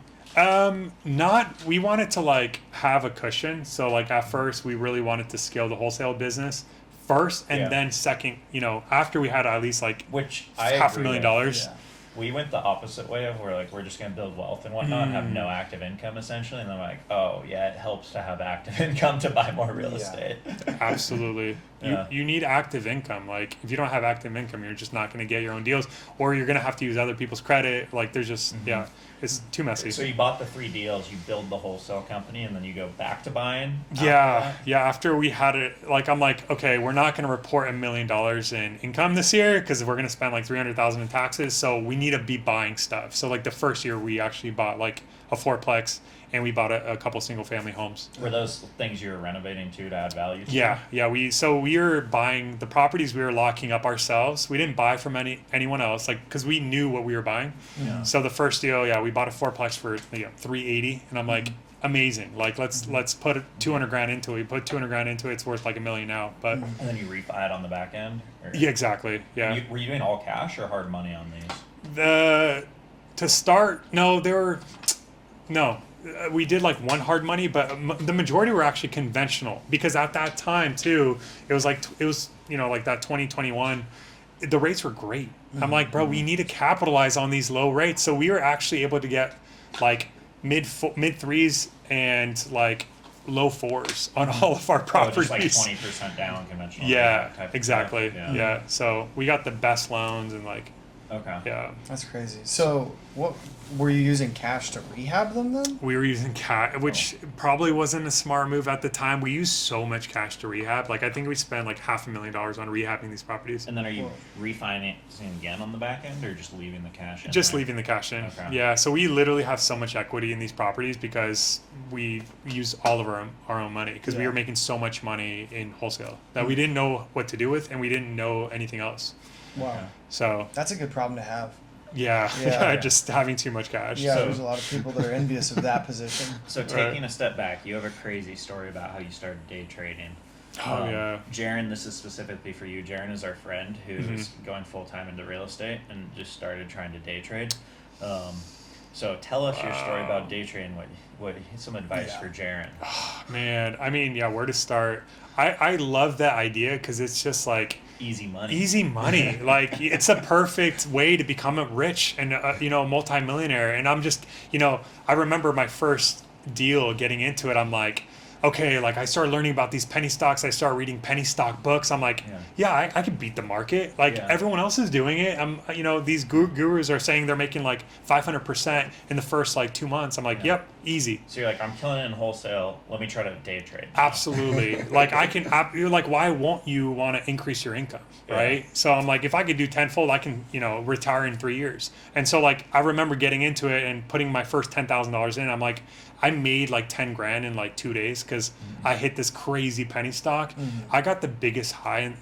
Speaker 3: We wanted to like have a cushion. So like at first we really wanted to scale the wholesale business first and then second, after we had at least like $500,000.
Speaker 4: Yeah. We went the opposite way of where like we're just going to build wealth and whatnot, have no active income essentially, and then we're like, oh yeah, it helps to have active income to buy more real estate.
Speaker 3: Absolutely. You need active income. Like if you don't have active income, you're just not going to get your own deals, or you're going to have to use other people's credit. Like there's just it's too messy.
Speaker 4: So you bought the 3 deals, you build the wholesale company, and then you go back to buying?
Speaker 3: After we had it, like I'm like, okay, we're not going to report $1 million in income this year because we're going to spend like $300,000 in taxes, so we need to be buying stuff. So like the first year we actually bought like a 4-plex and we bought a couple single family homes.
Speaker 4: Were those things you were renovating to add value to?
Speaker 3: Yeah. We were buying the properties we were locking up ourselves. We didn't buy from anyone else, like because we knew what we were buying. Yeah. So the first deal, we bought a 4-plex for $380, and I'm like, amazing. Like let's put $200,000 into it. We put $200,000 into it. It's worth like $1 million now. But
Speaker 4: and then you refi it on the back end.
Speaker 3: Yeah, exactly. Yeah.
Speaker 4: Were you doing all cash or hard money on these?
Speaker 3: To start, we did like one hard money, but the majority were actually conventional because at that time too, it was like that 2021. the rates were great. I'm like, bro, we need to capitalize on these low rates. So we were actually able to get like mid threes and like low fours on all of our properties.
Speaker 4: Just like 20% down conventional.
Speaker 3: Yeah,
Speaker 4: type
Speaker 3: exactly.
Speaker 4: Of stuff.
Speaker 3: Yeah. So we got the best loans and like,
Speaker 4: Okay.
Speaker 3: yeah.
Speaker 2: That's crazy. So what were you using cash to rehab them then?
Speaker 3: We were using cash, which probably wasn't a smart move at the time. We used so much cash to rehab. Like I think we spent like $500,000 on rehabbing these properties.
Speaker 4: And then are you refinancing again on the back end, or just leaving the cash in?
Speaker 3: Just leaving the cash in.
Speaker 4: Okay.
Speaker 3: Yeah. So we literally have so much equity in these properties because we use all of our own money because we were making so much money in wholesale that we didn't know what to do with, and we didn't know anything else.
Speaker 2: Wow.
Speaker 3: So
Speaker 2: That's a good problem to have.
Speaker 3: yeah, just having too much cash.
Speaker 2: Yeah,
Speaker 3: So,
Speaker 2: there's a lot of people that are envious of that position.
Speaker 4: So taking a step back, you have a crazy story about how you started day trading.
Speaker 3: yeah.
Speaker 4: Jaron, this is specifically for you. Jaron is our friend who's going full time into real estate and just started trying to day trade. So tell us your story about day trading. What some advice for Jaron?
Speaker 3: Man, I mean, where to start? I love that idea because it's just like
Speaker 4: Easy money.
Speaker 3: easy money. Like it's a perfect way to become a rich and multimillionaire. And I'm just, I remember my first deal getting into it. I'm like, okay, like I started learning about these penny stocks. I started reading penny stock books. I'm like, I could beat the market. Like everyone else is doing it. These gurus are saying they're making like 500% in the first like 2 months. I'm like, yep, easy.
Speaker 4: So you're like, I'm killing it in wholesale. Let me try to day trade.
Speaker 3: Absolutely. Like you're like, why won't you want to increase your income? Right. So I'm like, if I could do tenfold, I can, retire in 3 years. And so like, I remember getting into it and putting my first $10,000 in. I'm like, I made like 10 grand in like 2 days because I hit this crazy penny stock. I got the biggest high, and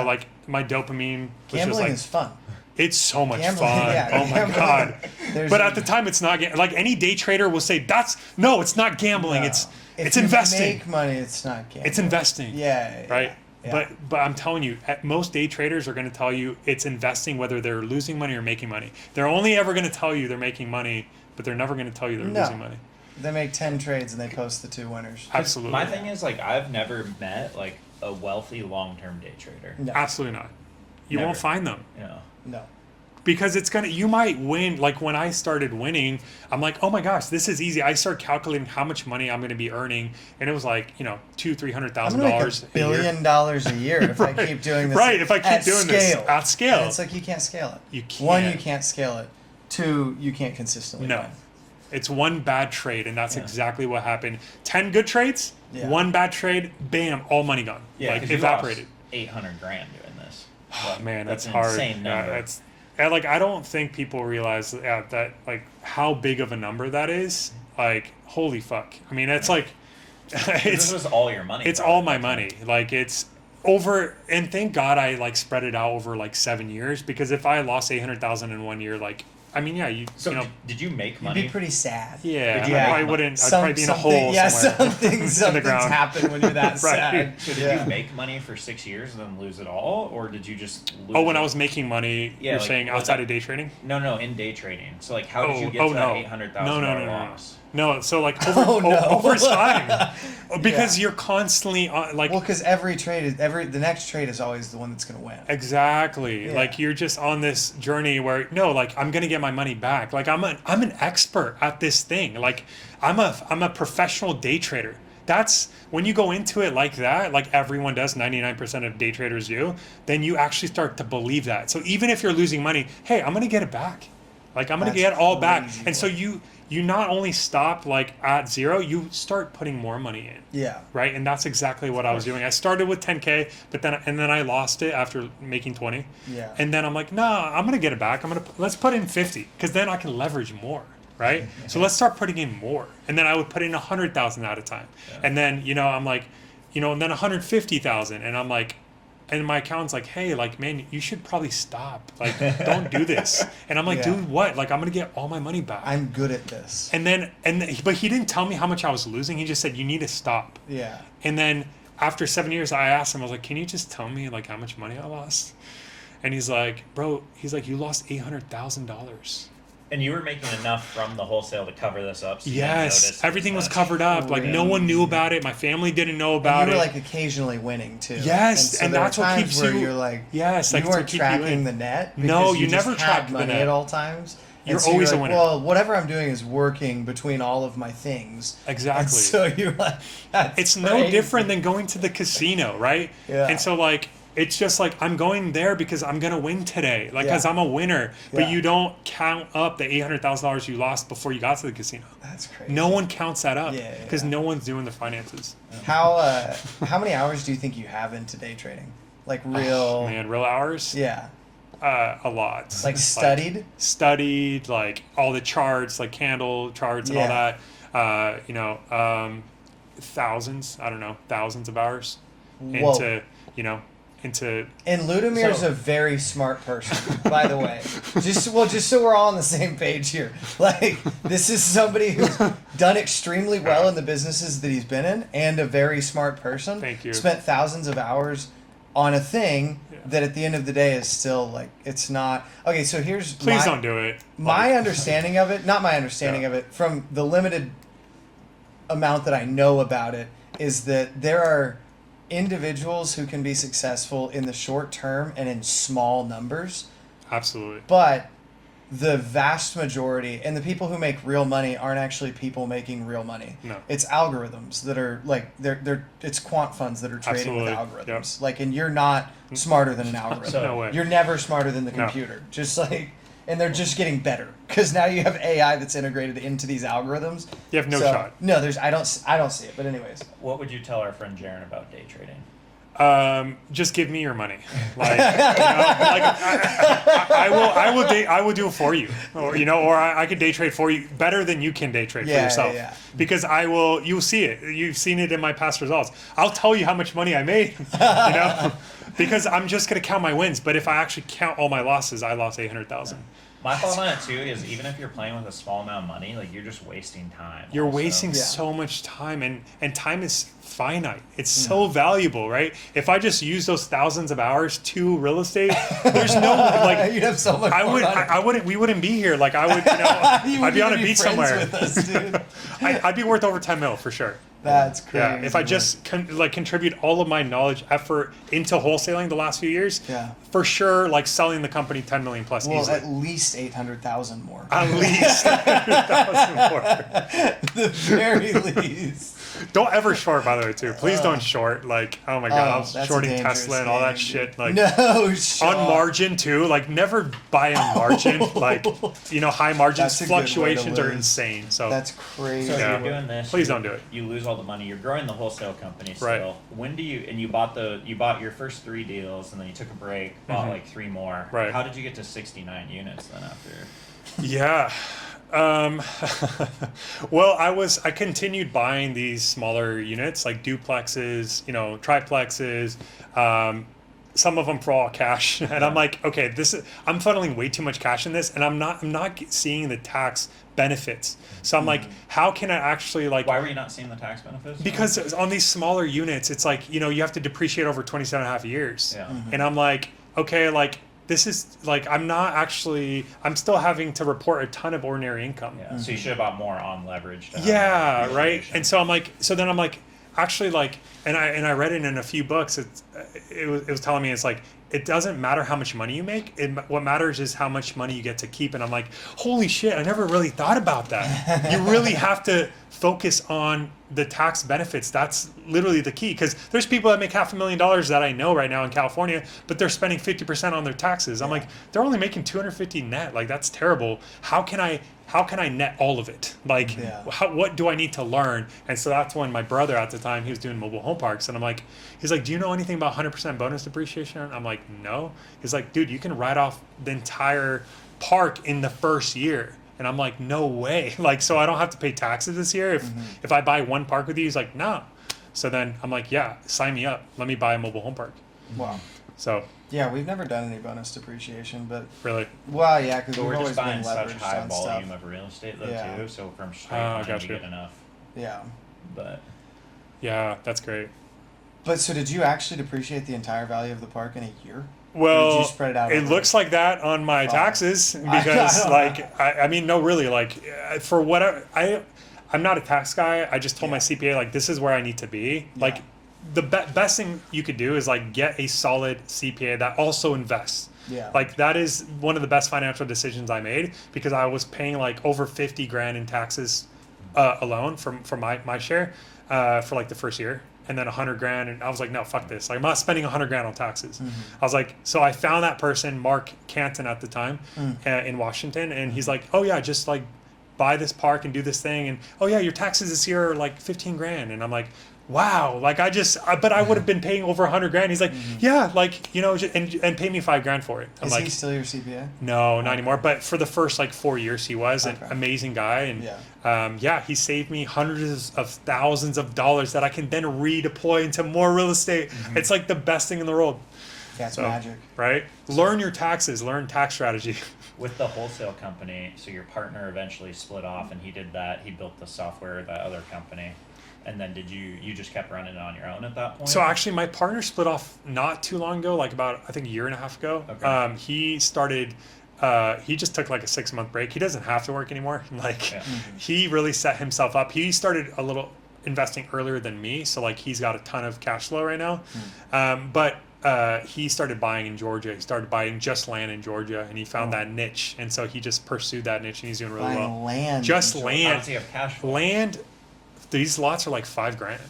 Speaker 3: like my dopamine was
Speaker 2: Gambling
Speaker 3: just like,
Speaker 2: is fun.
Speaker 3: it's so much
Speaker 2: Gambling,
Speaker 3: fun.
Speaker 2: yeah,
Speaker 3: Oh my
Speaker 2: gambling.
Speaker 3: God.
Speaker 2: There's
Speaker 3: But at the time, it's not like any day trader will say it's not gambling.
Speaker 2: No.
Speaker 3: It's
Speaker 2: If you
Speaker 3: investing.
Speaker 2: make money, it's not gambling.
Speaker 3: It's investing.
Speaker 2: Yeah.
Speaker 3: Right.
Speaker 2: Yeah.
Speaker 3: But I'm telling you, most day traders are going to tell you it's investing, whether they're losing money or making money. They're only ever going to tell you they're making money, but they're never going to tell you they're losing money.
Speaker 2: They make 10 trades and they post the 2 winners.
Speaker 3: Absolutely.
Speaker 4: My thing is like I've never met like a wealthy long-term day trader.
Speaker 2: No.
Speaker 3: Absolutely not. You
Speaker 4: Never.
Speaker 3: won't find them.
Speaker 2: No.
Speaker 3: Because you might win. Like when I started winning, I'm like, oh my gosh, this is easy. I started calculating how much money I'm going to be earning, and it was like, $200,000-$300,000
Speaker 2: I'm gonna make $1 billion a year if I keep doing this.
Speaker 3: Right, if I keep doing this at scale.
Speaker 2: And it's like you can't scale it.
Speaker 3: You can't.
Speaker 2: 1, you can't scale it. 2, you can't consistently.
Speaker 3: No.
Speaker 2: win.
Speaker 3: It's one bad trade, and that's exactly what happened. 10 good trades, one bad trade, bam, all money gone.
Speaker 4: Yeah,
Speaker 3: like evaporated.
Speaker 4: 800 grand doing this.
Speaker 3: Oh man, that's
Speaker 4: an
Speaker 3: hard.
Speaker 4: insane number.
Speaker 3: And I don't think people realize that like how big of a number that is. Like holy fuck. I mean, it's like
Speaker 4: This was all your money.
Speaker 3: it's all my money. Like it's over, and thank God I like spread it out over like 7 years, because if I lost 800,000 in 1 year, like I mean,
Speaker 4: did you make
Speaker 2: You'd
Speaker 4: money?
Speaker 2: be pretty sad.
Speaker 3: yeah,
Speaker 4: you
Speaker 3: I
Speaker 4: make
Speaker 3: probably
Speaker 4: money?
Speaker 3: wouldn't. I'd probably be in a hole somewhere.
Speaker 2: Something's
Speaker 3: ground.
Speaker 2: happened when you're that
Speaker 3: Right.
Speaker 2: sad.
Speaker 4: So did you make money for 6 years and then lose it all, or did you just lose
Speaker 3: When
Speaker 4: it?
Speaker 3: I was making money,
Speaker 4: Yeah,
Speaker 3: you're
Speaker 4: like,
Speaker 3: saying
Speaker 4: was
Speaker 3: outside
Speaker 4: that-
Speaker 3: of day trading?
Speaker 4: No, in day trading. So like, how did you get to that $800,000 loss?
Speaker 3: No, so like over time, because
Speaker 2: Yeah.
Speaker 3: you're constantly like
Speaker 2: Well, because every trade is the next trade is always the one that's going to win.
Speaker 3: exactly
Speaker 2: Yeah.
Speaker 3: like you're just on this journey where I'm gonna get my money back. Like I'm an expert at this thing. Like I'm a professional day trader. That's when you go into it like that, like everyone does, 99% of day traders do, then you actually start to believe that. So even if you're losing money, hey, I'm gonna get it back. Like I'm gonna
Speaker 2: That's
Speaker 3: get it all back.
Speaker 2: crazy.
Speaker 3: And so you not only stop like at zero, you start putting more money in.
Speaker 2: Yeah.
Speaker 3: Right, and that's exactly what I was doing. I started with 10K, but then I lost it after making 20.
Speaker 2: Yeah.
Speaker 3: And then I'm like, nah, I'm gonna get it back. Let's put in 50, because then I can leverage more. Right. So let's start putting in more, and then I would put in 100,000 at a time, and then I'm like, and then 150,000, and I'm like. And my accountant's like, hey, like, man, you should probably stop. Like, don't do this. And I'm like,
Speaker 2: Yeah.
Speaker 3: dude, what? Like, I'm going to get all my money back.
Speaker 2: I'm good at this.
Speaker 3: But he didn't tell me how much I was losing. He just said, you need to stop.
Speaker 2: Yeah.
Speaker 3: And then after 7 years, I asked him, I was like, can you just tell me like how much money I lost? And he's like, bro, you lost $800,000.
Speaker 4: And you were making enough from the wholesale to cover this up. So you didn't
Speaker 3: Yes,
Speaker 4: notice
Speaker 3: everything was
Speaker 4: much.
Speaker 3: covered up. Like no one knew about it. My family didn't know about
Speaker 2: And you
Speaker 3: it.
Speaker 2: were like occasionally winning too.
Speaker 3: Yes,
Speaker 2: so
Speaker 3: and
Speaker 2: there
Speaker 3: that's
Speaker 2: were
Speaker 3: what
Speaker 2: times
Speaker 3: keeps
Speaker 2: where
Speaker 3: you.
Speaker 2: You're like,
Speaker 3: Yes,
Speaker 2: you
Speaker 3: like
Speaker 2: weren't
Speaker 3: to keep you
Speaker 2: tracking
Speaker 3: in.
Speaker 2: the net.
Speaker 3: No,
Speaker 2: because
Speaker 3: you
Speaker 2: just
Speaker 3: never
Speaker 2: had
Speaker 3: tracked the
Speaker 2: money
Speaker 3: net.
Speaker 2: at all times.
Speaker 3: You're
Speaker 2: And so
Speaker 3: always
Speaker 2: you're
Speaker 3: a
Speaker 2: like,
Speaker 3: winner.
Speaker 2: well, whatever I'm doing is working between all of my things.
Speaker 3: Exactly.
Speaker 2: And so you're like, that's
Speaker 3: It's no
Speaker 2: crazy.
Speaker 3: different than going to the casino, right?
Speaker 2: Yeah.
Speaker 3: And so like it's just like I'm going there because I'm gonna win today, like because
Speaker 2: Yeah.
Speaker 3: I'm a winner. But
Speaker 2: Yeah.
Speaker 3: you don't count up the $800,000 you lost before you got to the casino.
Speaker 2: That's crazy.
Speaker 3: No one counts that up
Speaker 2: Yeah,
Speaker 3: because
Speaker 2: yeah.
Speaker 3: no one's doing the finances.
Speaker 2: How many hours do you think you have into day trading? Like real.
Speaker 3: Man, real hours?
Speaker 2: Yeah.
Speaker 3: A lot.
Speaker 2: Like studied.
Speaker 3: Studied, like all the charts, like candle charts and all
Speaker 2: Yeah.
Speaker 3: that. Thousands. I don't know, thousands of hours
Speaker 2: Whoa.
Speaker 3: into.
Speaker 2: And Ludomir's
Speaker 4: So-
Speaker 2: a very smart person, by the way. Just so we're all on the same page here. Like, this is somebody who's done extremely well in the businesses that he's been in, and a very smart person.
Speaker 3: Thank you.
Speaker 2: Spent thousands of hours on a thing that at the end of the day is still like, it's not. Okay, so here's
Speaker 3: Please don't do it.
Speaker 2: my understanding of it, not my understanding of it, from the limited amount that I know about it, is that there are individuals who can be successful in the short term and in small numbers,
Speaker 3: Absolutely.
Speaker 2: but the vast majority and the people who make real money aren't actually people making real money.
Speaker 3: No.
Speaker 2: It's algorithms that are like it's quant funds that are trading with
Speaker 3: Absolutely.
Speaker 2: algorithms. Like, and you're not smarter than an algorithm.
Speaker 3: No way.
Speaker 2: You're never smarter than the
Speaker 3: No.
Speaker 2: computer. Just like, and they're just getting better because now you have AI that's integrated into these algorithms.
Speaker 3: You have no
Speaker 2: So,
Speaker 3: shot.
Speaker 2: No, I don't see it. But anyways,
Speaker 4: What would you tell our friend Jaron about day trading?
Speaker 3: Just give me your money. Like, I will do it for you, or I could day trade for you better than you can day trade for yourself.
Speaker 2: Yeah.
Speaker 3: Because you'll see it. You've seen it in my past results. I'll tell you how much money I made, because I'm just gonna count my wins. But if I actually count all my losses, I lost 800,000.
Speaker 4: My thought on it too is even if you're playing with a small amount of money, like you're just wasting time.
Speaker 3: You're
Speaker 4: also.
Speaker 3: wasting
Speaker 2: Yeah.
Speaker 3: so much time, and time is finite. It's so valuable, right? If I just use those thousands of hours to real estate, there's no like.
Speaker 2: you'd have so much
Speaker 3: I
Speaker 2: more
Speaker 3: would.
Speaker 2: money.
Speaker 3: I wouldn't. We wouldn't be here. Like I would.
Speaker 2: You
Speaker 3: I'd be on a
Speaker 2: wouldn't even
Speaker 3: beach
Speaker 2: friends
Speaker 3: somewhere.
Speaker 2: with us, dude.
Speaker 3: I'd be worth over 10 mil for sure.
Speaker 2: That's crazy.
Speaker 3: Yeah. If I just contribute all of my knowledge, effort into wholesaling the last few years,
Speaker 2: Yeah.
Speaker 3: for sure, like selling the company 10 million plus
Speaker 2: well,
Speaker 3: easily.
Speaker 2: at least 800,000 more.
Speaker 3: At least 1,000 more.
Speaker 2: The very least.
Speaker 3: Don't ever short, by the way, too. Please don't short. Like, oh my God, I was
Speaker 2: that's a
Speaker 3: shorting
Speaker 2: dangerous
Speaker 3: Tesla and all that
Speaker 2: thing,
Speaker 3: shit.
Speaker 2: dude.
Speaker 3: Like,
Speaker 2: no, short.
Speaker 3: on margin too. Like, never buy on margin. Like, high margins,
Speaker 2: That's a good way to
Speaker 3: fluctuations are
Speaker 2: lose.
Speaker 3: insane. So,
Speaker 2: That's crazy.
Speaker 4: So
Speaker 3: Yeah.
Speaker 4: you're doing this.
Speaker 3: Please don't do it.
Speaker 4: You lose all the money. You're growing the wholesale company still.
Speaker 3: Right.
Speaker 4: When do you? And you bought your first 3 deals, and then you took a break, bought like 3 more.
Speaker 3: Right.
Speaker 4: How did you get to 69 units then after?
Speaker 3: yeah. Well, I continued buying these smaller units like duplexes, triplexes, some of them for all cash. And I'm like, okay, I'm funneling way too much cash in this, and I'm not seeing the tax benefits. So I'm like, how can I actually like?
Speaker 4: Why were you not seeing the tax benefits?
Speaker 3: Because on these smaller units, it's like, you have to depreciate over 27 and a half years.
Speaker 4: Yeah.
Speaker 3: And I'm like, okay, like this is like, I'm still having to report a ton of ordinary income.
Speaker 4: Yeah. So you should have bought more on leverage. to have
Speaker 3: Yeah,
Speaker 4: more
Speaker 3: right.
Speaker 4: depreciation.
Speaker 3: And so then I'm like, actually, like, and I read it in a few books. It was telling me, it's like, it doesn't matter how much money you make. What matters is how much money you get to keep. And I'm like, holy shit, I never really thought about that. You really have to focus on the tax benefits. That's literally the key. Because there's people that make $500,000 that I know right now in California, but they're spending 50% on their taxes. I'm like, they're only making $250 net. Like, that's terrible. How can I net all of it? Like, what do I need to learn? And so that's when my brother at the time, he was doing mobile home parks. And he's like, do you know anything about 100% bonus depreciation? I'm like, no. He's like, dude, you can write off the entire park in the first year. And I'm like, no way. Like, so I don't have to pay taxes this year if I buy one park with you? He's like, no. So then I'm like, yeah, sign me up. Let me buy a mobile home park.
Speaker 2: Wow.
Speaker 3: So.
Speaker 2: Yeah, we've never done any bonus depreciation, but
Speaker 3: Really?
Speaker 2: well, yeah, because
Speaker 4: But
Speaker 2: we've
Speaker 4: we're
Speaker 2: always
Speaker 4: just
Speaker 2: been
Speaker 4: buying such
Speaker 2: leveraged
Speaker 4: high
Speaker 2: on
Speaker 4: volume
Speaker 2: stuff.
Speaker 4: of real estate though
Speaker 2: Yeah.
Speaker 4: too. So from straight
Speaker 3: Oh,
Speaker 4: line
Speaker 3: gotcha.
Speaker 4: you get enough.
Speaker 2: Yeah.
Speaker 4: But
Speaker 3: Yeah, that's great.
Speaker 2: But so did you actually depreciate the entire value of the park in a year? Or did you spread it out
Speaker 3: it
Speaker 2: over-
Speaker 3: looks like that on my taxes because, like, I mean, no, really, like, for what I'm not a tax guy. I just told my CPA, like, this is where I need to be.
Speaker 2: Yeah.
Speaker 3: Like, the best thing you could do is, like, get a solid CPA that also invests.
Speaker 2: Yeah.
Speaker 3: Like, that is one of the best financial decisions I made because I was paying, like, over 50 grand in taxes alone for my share for, like, the first year. And then 100 grand. And I was like, no, fuck this. Like, I'm not spending 100 grand on taxes. I was like, so I found that person, Mark Canton at the time in Washington. And he's like, oh yeah, just like buy this park and do this thing. And oh yeah, your taxes this year are like 15 grand. And I'm like, wow. Like but I would have been paying over 100 grand. He's like, yeah, like, you know, and pay me 5 grand for it. I'm
Speaker 2: Is
Speaker 3: like,
Speaker 2: he still your CPA?
Speaker 3: no, not anymore. But for the first like 4 years, he was an
Speaker 2: Okay.
Speaker 3: amazing guy, and he saved me hundreds of thousands of dollars that I can then redeploy into more real estate. It's like the best thing in the world,
Speaker 2: That's
Speaker 3: So-
Speaker 2: magic.
Speaker 3: right? Learn your taxes, learn tax strategy.
Speaker 4: With the wholesale company, so your partner eventually split off and he did that. He built the software at that other company. And then you just kept running it on your own at that point?
Speaker 3: So actually, my partner split off not too long ago, like about I think a year and a half ago.
Speaker 4: Okay.
Speaker 3: He started. He just took like a 6-month break. He doesn't have to work anymore. Like
Speaker 4: Yeah.
Speaker 3: he really set himself up. He started a little investing earlier than me, so like he's got a ton of cash flow right now. But he started buying in Georgia. He started buying just land in Georgia, and he found that niche, and so he just pursued that niche, and he's doing really
Speaker 2: Buying
Speaker 3: well.
Speaker 2: land.
Speaker 3: Just
Speaker 2: in Georgia.
Speaker 4: How
Speaker 3: land.
Speaker 4: does he have cash flow?
Speaker 3: Land. These lots are like 5 grand.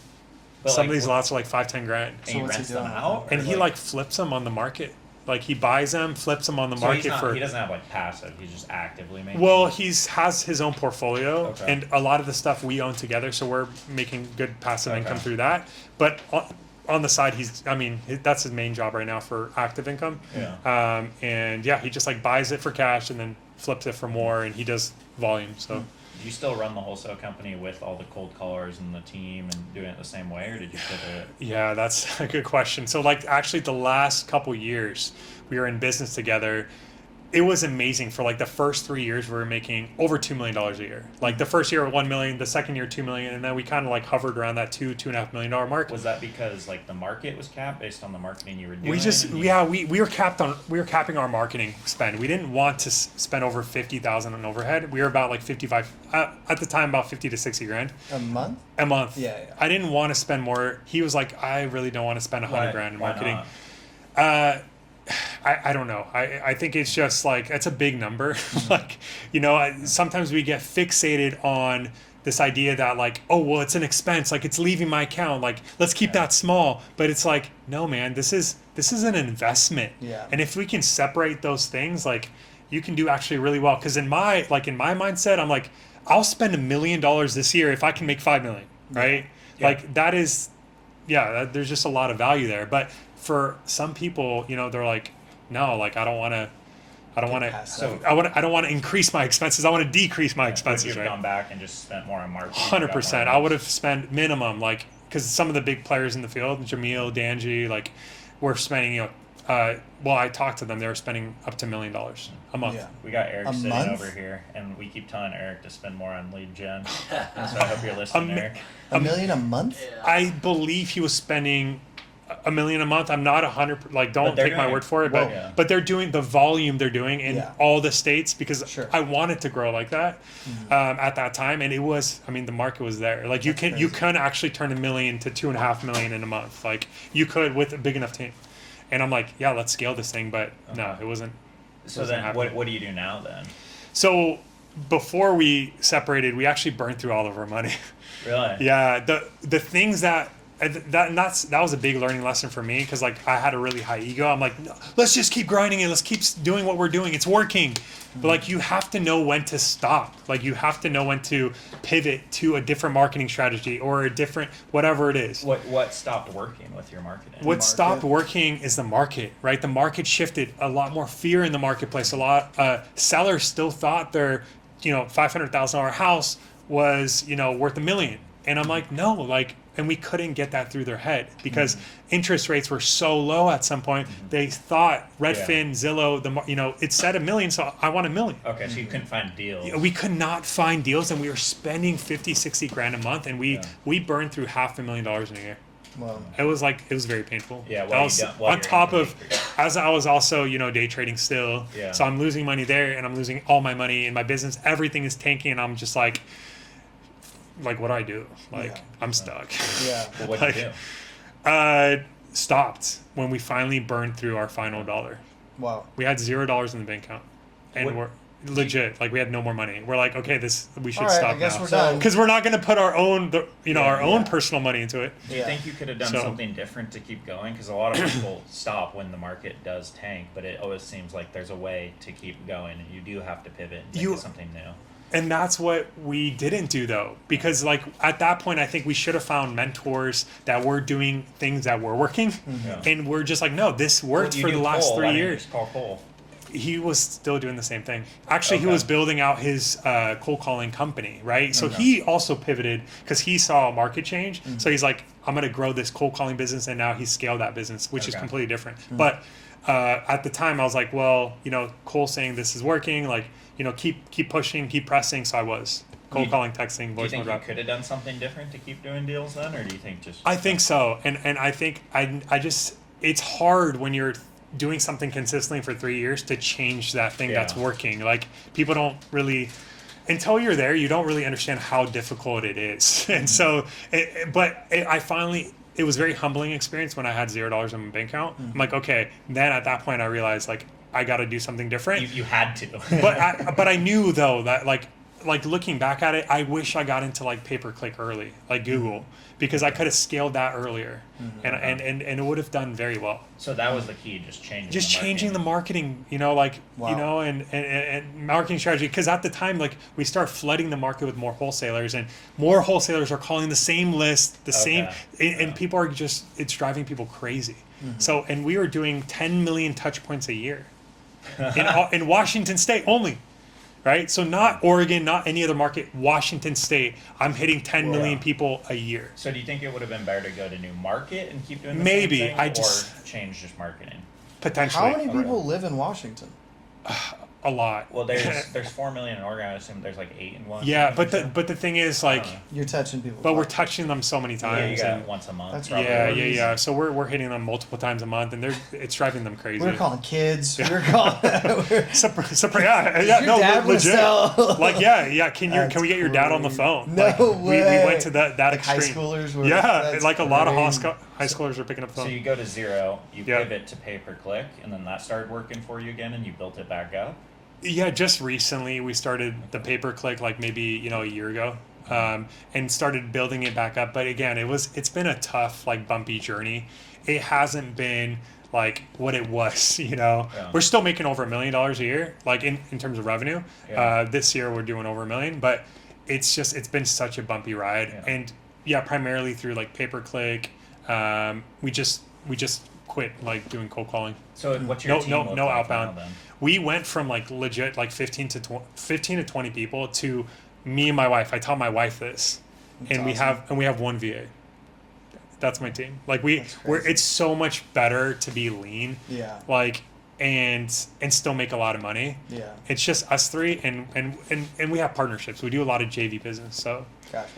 Speaker 4: But,
Speaker 3: Some
Speaker 4: like,
Speaker 3: of these
Speaker 4: what-
Speaker 3: lots are like 5-10 grand.
Speaker 4: And he
Speaker 2: what's he
Speaker 4: rents them
Speaker 2: doing?
Speaker 4: out?
Speaker 3: And
Speaker 4: or,
Speaker 3: he like flips them on the market. Like he buys them, flips them on the
Speaker 4: so he's
Speaker 3: market
Speaker 4: not, he doesn't have like passive, he's just actively making
Speaker 3: Well, has his own portfolio,
Speaker 4: Okay.
Speaker 3: and a lot of the stuff we own together, so we're making good passive
Speaker 4: Okay.
Speaker 3: income through that. But on the side, that's his main job right now for active income.
Speaker 4: Yeah.
Speaker 3: And yeah, he just like buys it for cash and then flips it for more, and he does volume. So.
Speaker 4: Do you still run the wholesale company with all the cold callers and the team and doing it the same way, or did you pivot?
Speaker 3: Yeah, that's a good question. So like actually the last couple years we were in business together, it was amazing. For like the first 3 years we were making over $2 million a year. Like the first year at 1 million, the second year 2 million, and then we kind of like hovered around that $2.5 million mark.
Speaker 4: Was that because like the market was capped based on the marketing you were doing?
Speaker 3: We just
Speaker 4: and you-
Speaker 3: we were capping our marketing spend. We didn't want to spend over 50,000 on overhead. We were about like 55 at the time, about 50 to 60 grand
Speaker 2: A month?
Speaker 3: a month.
Speaker 2: Yeah.
Speaker 3: I didn't want to spend more. He was like, I really don't want to spend 100
Speaker 4: Why-
Speaker 3: grand in
Speaker 4: why
Speaker 3: marketing.
Speaker 4: not?
Speaker 3: I don't know. I think it's just like, it's a big number. Like, you know, sometimes we get fixated on this idea that like, oh, well, it's an expense. Like it's leaving my account. Like, let's keep that small. But it's like, no, man, this is an investment.
Speaker 2: Yeah.
Speaker 3: And if we can separate those things, like you can do actually really well. Cause in my mindset, I'm like, I'll spend $1 million this year if I can make 5 million. Right.
Speaker 4: Yeah.
Speaker 3: Like that is, there's just a lot of value there. But for some people, you know, they're like, no, like I don't want to,
Speaker 2: past
Speaker 4: So
Speaker 2: that.
Speaker 3: I don't want to increase my expenses. I want to decrease my
Speaker 4: would you
Speaker 3: expenses,
Speaker 4: have
Speaker 3: right?
Speaker 4: gone back and just spent more on marketing?
Speaker 3: 100%. I would have spent minimum, like, because some of the big players in the field, Jamil, Danji, like, were spending, you know, well, I talked to them. They were spending up to $1 million a month.
Speaker 2: Yeah.
Speaker 4: We got Eric
Speaker 2: A
Speaker 4: sitting
Speaker 2: month?
Speaker 4: over here, and we keep telling Eric to spend more on lead gen. So I hope you're listening, Eric.
Speaker 2: $1 million a month?
Speaker 3: I believe he was spending $1 million a month. I'm not 100. Like, don't
Speaker 4: But they're
Speaker 3: take my
Speaker 4: doing-
Speaker 3: word for it.
Speaker 2: Whoa.
Speaker 3: But
Speaker 4: Yeah.
Speaker 3: but they're doing the volume they're doing in
Speaker 2: Yeah.
Speaker 3: all the states because
Speaker 2: Sure.
Speaker 3: I wanted to grow like that at that time, and it was. I mean, the market was there. Like you
Speaker 2: That's
Speaker 3: can
Speaker 2: crazy.
Speaker 3: actually turn $1 million to $2.5 million in a month. Like you could with a big enough team. And I'm like, yeah, let's scale this thing. But no, it wasn't.
Speaker 4: So
Speaker 3: wasn't
Speaker 4: then,
Speaker 3: happening.
Speaker 4: what do you do now then?
Speaker 3: So before we separated, we actually burned through all of our money.
Speaker 4: Really?
Speaker 3: Yeah, the things that was a big learning lesson for me because like I had a really high ego. I'm like, no, let's just keep grinding it. Let's keep doing what we're doing. It's working. But like you have to know when to stop. Like you have to know when to pivot to a different marketing strategy or a different whatever it is.
Speaker 4: What stopped working with your marketing?
Speaker 3: What
Speaker 2: Market.
Speaker 3: stopped working is the market, right? The market shifted. A lot more fear in the marketplace. A lot sellers still thought their, $500,000 house was, worth $1 million. And I'm like, no, like, and we couldn't get that through their head because interest rates were so low at some point. They thought Redfin, Zillow, it said $1 million, so I want $1 million.
Speaker 4: Okay, so you couldn't find deals.
Speaker 3: We could not find deals, and we were spending 50, 60 grand a month, and we burned through $500,000 in a year.
Speaker 2: Well,
Speaker 3: It was very painful.
Speaker 4: Yeah,
Speaker 3: I was on top of,
Speaker 4: income
Speaker 3: as I was also, day trading still.
Speaker 4: Yeah.
Speaker 3: So I'm losing money there, and I'm losing all my money in my business. Everything is tanking, and I'm just like, what do I do? I'm stuck.
Speaker 2: yeah.
Speaker 4: Well, what did you do?
Speaker 3: Stopped when we finally burned through our final dollar.
Speaker 2: Wow.
Speaker 3: We had $0 in the bank account, and
Speaker 4: What-
Speaker 3: we're legit we had no more money. We're like, okay, we should
Speaker 2: All right,
Speaker 3: stop
Speaker 2: I guess
Speaker 3: now
Speaker 2: we're done.
Speaker 3: because we're not going to put our own our own
Speaker 2: yeah.
Speaker 3: personal money into it.
Speaker 4: Do you think you could have done
Speaker 3: So-
Speaker 4: something different to keep going? Because a lot of people stop when the market does tank, but it always seems like there's a way to keep going, and you do have to pivot and think of something new.
Speaker 3: And that's what we didn't do though, because at that point, I think we should have found mentors that were doing things that were working,
Speaker 4: Yeah.
Speaker 3: and we're just like, no, this worked
Speaker 4: You
Speaker 3: for
Speaker 4: do
Speaker 3: the last
Speaker 4: Cole,
Speaker 3: 3
Speaker 4: why didn't you
Speaker 3: years.
Speaker 4: just call Cole.
Speaker 3: He was still doing the same thing. Actually, he
Speaker 4: Okay.
Speaker 3: was building out his cold calling company, right? So
Speaker 4: Okay.
Speaker 3: he also pivoted because he saw a market change.
Speaker 2: Mm-hmm.
Speaker 3: So he's like, I'm going to grow this cold calling business, and now he's scaled that business, which is
Speaker 4: Okay.
Speaker 3: completely different.
Speaker 2: Mm-hmm.
Speaker 3: But at the time, I was like, well, Cole saying this is working, keep pushing, keep pressing. So I was cold calling, texting,
Speaker 4: Do you
Speaker 3: voice
Speaker 4: think you
Speaker 3: rep.
Speaker 4: could have done something different to keep doing deals then, or do you think just?
Speaker 3: I think so, and I think I just it's hard when you're doing something consistently for 3 years to change that thing that's
Speaker 4: Yeah.
Speaker 3: working. People don't really, until you're there, you don't really understand how difficult it is. And so, I finally, it was a very humbling experience when I had $0 in my bank account. I'm like, okay. Then at that point, I realized I got to do something different.
Speaker 4: You had to.
Speaker 3: but I knew though that looking back at it, I wish I got into pay-per-click early, Google, because I could have scaled that earlier, and it would have done very well.
Speaker 4: So that was the key, just changing.
Speaker 3: Changing the marketing,
Speaker 2: Wow.
Speaker 3: and marketing strategy. Because at the time, we start flooding the market with more wholesalers, and more wholesalers are calling the same list, same, and people are it's driving people crazy. So, and we were doing 10 million touch points a year in Washington State only. Right? So not Oregon, not any other market, Washington State. I'm hitting 10 million people a year.
Speaker 4: So do you think it would have been better to go to new market and keep doing the
Speaker 3: Maybe.
Speaker 4: same thing,
Speaker 3: I
Speaker 4: or
Speaker 3: just-
Speaker 4: change just marketing?
Speaker 3: Potentially.
Speaker 2: How many people live in Washington?
Speaker 3: A lot.
Speaker 4: Well, there's 4 million in Oregon. I assume there's 8 in Washington.
Speaker 3: Yeah, but the thing is
Speaker 2: You're touching people.
Speaker 3: but we're touching them so many
Speaker 4: yeah,
Speaker 3: times.
Speaker 4: you got
Speaker 3: and
Speaker 4: once a month.
Speaker 2: That's
Speaker 4: probably.
Speaker 3: yeah. So we're hitting them multiple times a month, and it's driving them crazy.
Speaker 2: We're calling kids. We're calling.
Speaker 3: Yeah,
Speaker 2: Your dad would
Speaker 3: legit.
Speaker 2: sell.
Speaker 3: Can we get your dad on the phone?
Speaker 2: No
Speaker 3: We
Speaker 2: way.
Speaker 3: went to that
Speaker 2: High
Speaker 3: extreme.
Speaker 2: schoolers were.
Speaker 3: Yeah,
Speaker 2: that's
Speaker 3: a lot of
Speaker 2: crazy.
Speaker 3: high schoolers are picking up the
Speaker 4: So
Speaker 3: phone.
Speaker 4: you go to zero, you
Speaker 3: Yeah.
Speaker 4: pivot to pay-per-click, and then that started working for you again, and you built it back up.
Speaker 3: Yeah, just recently we started the pay-per-click maybe a year ago, and started building it back up. But again, it's been a tough bumpy journey. It hasn't been what it was. We're still making over $1 million a year, in terms of revenue.
Speaker 4: Yeah.
Speaker 3: This year we're doing over $1 million, but it's been such a bumpy ride,
Speaker 4: Yeah.
Speaker 3: and primarily through pay-per-click. We just quit doing cold calling.
Speaker 4: So what's your team look
Speaker 3: no
Speaker 4: like
Speaker 3: outbound.
Speaker 4: now, then?
Speaker 3: We went from legit 15 to 20 people to me and my wife. I tell my wife this, and we have one VA. That's my team. It's so much better to be lean.
Speaker 2: Yeah.
Speaker 3: And still make a lot of money.
Speaker 2: Yeah.
Speaker 3: It's just us three, and we have partnerships. We do a lot of JV business, so
Speaker 2: Gotcha.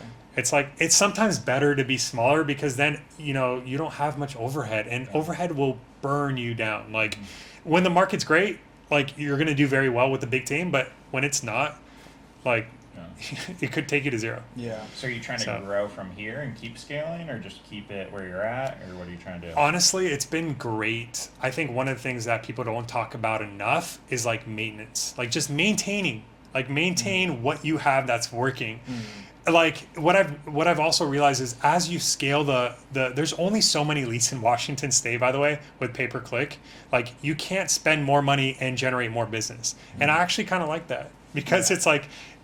Speaker 3: it's sometimes better to be smaller because then you don't have much overhead, and overhead will burn you down. When the market's great, you're gonna do very well with the big team, but when it's not, it could take you to zero.
Speaker 2: Yeah.
Speaker 4: So are you trying to grow from here and keep scaling, or just keep it where you're at, or what are you trying to do?
Speaker 3: Honestly, it's been great. I think one of the things that people don't talk about enough is maintenance, just maintaining, maintain what you have that's working. What I've also realized is as you scale there's only so many leads in Washington State, by the way, with pay-per-click. You can't spend more money and generate more business. And I actually kind of like that because it's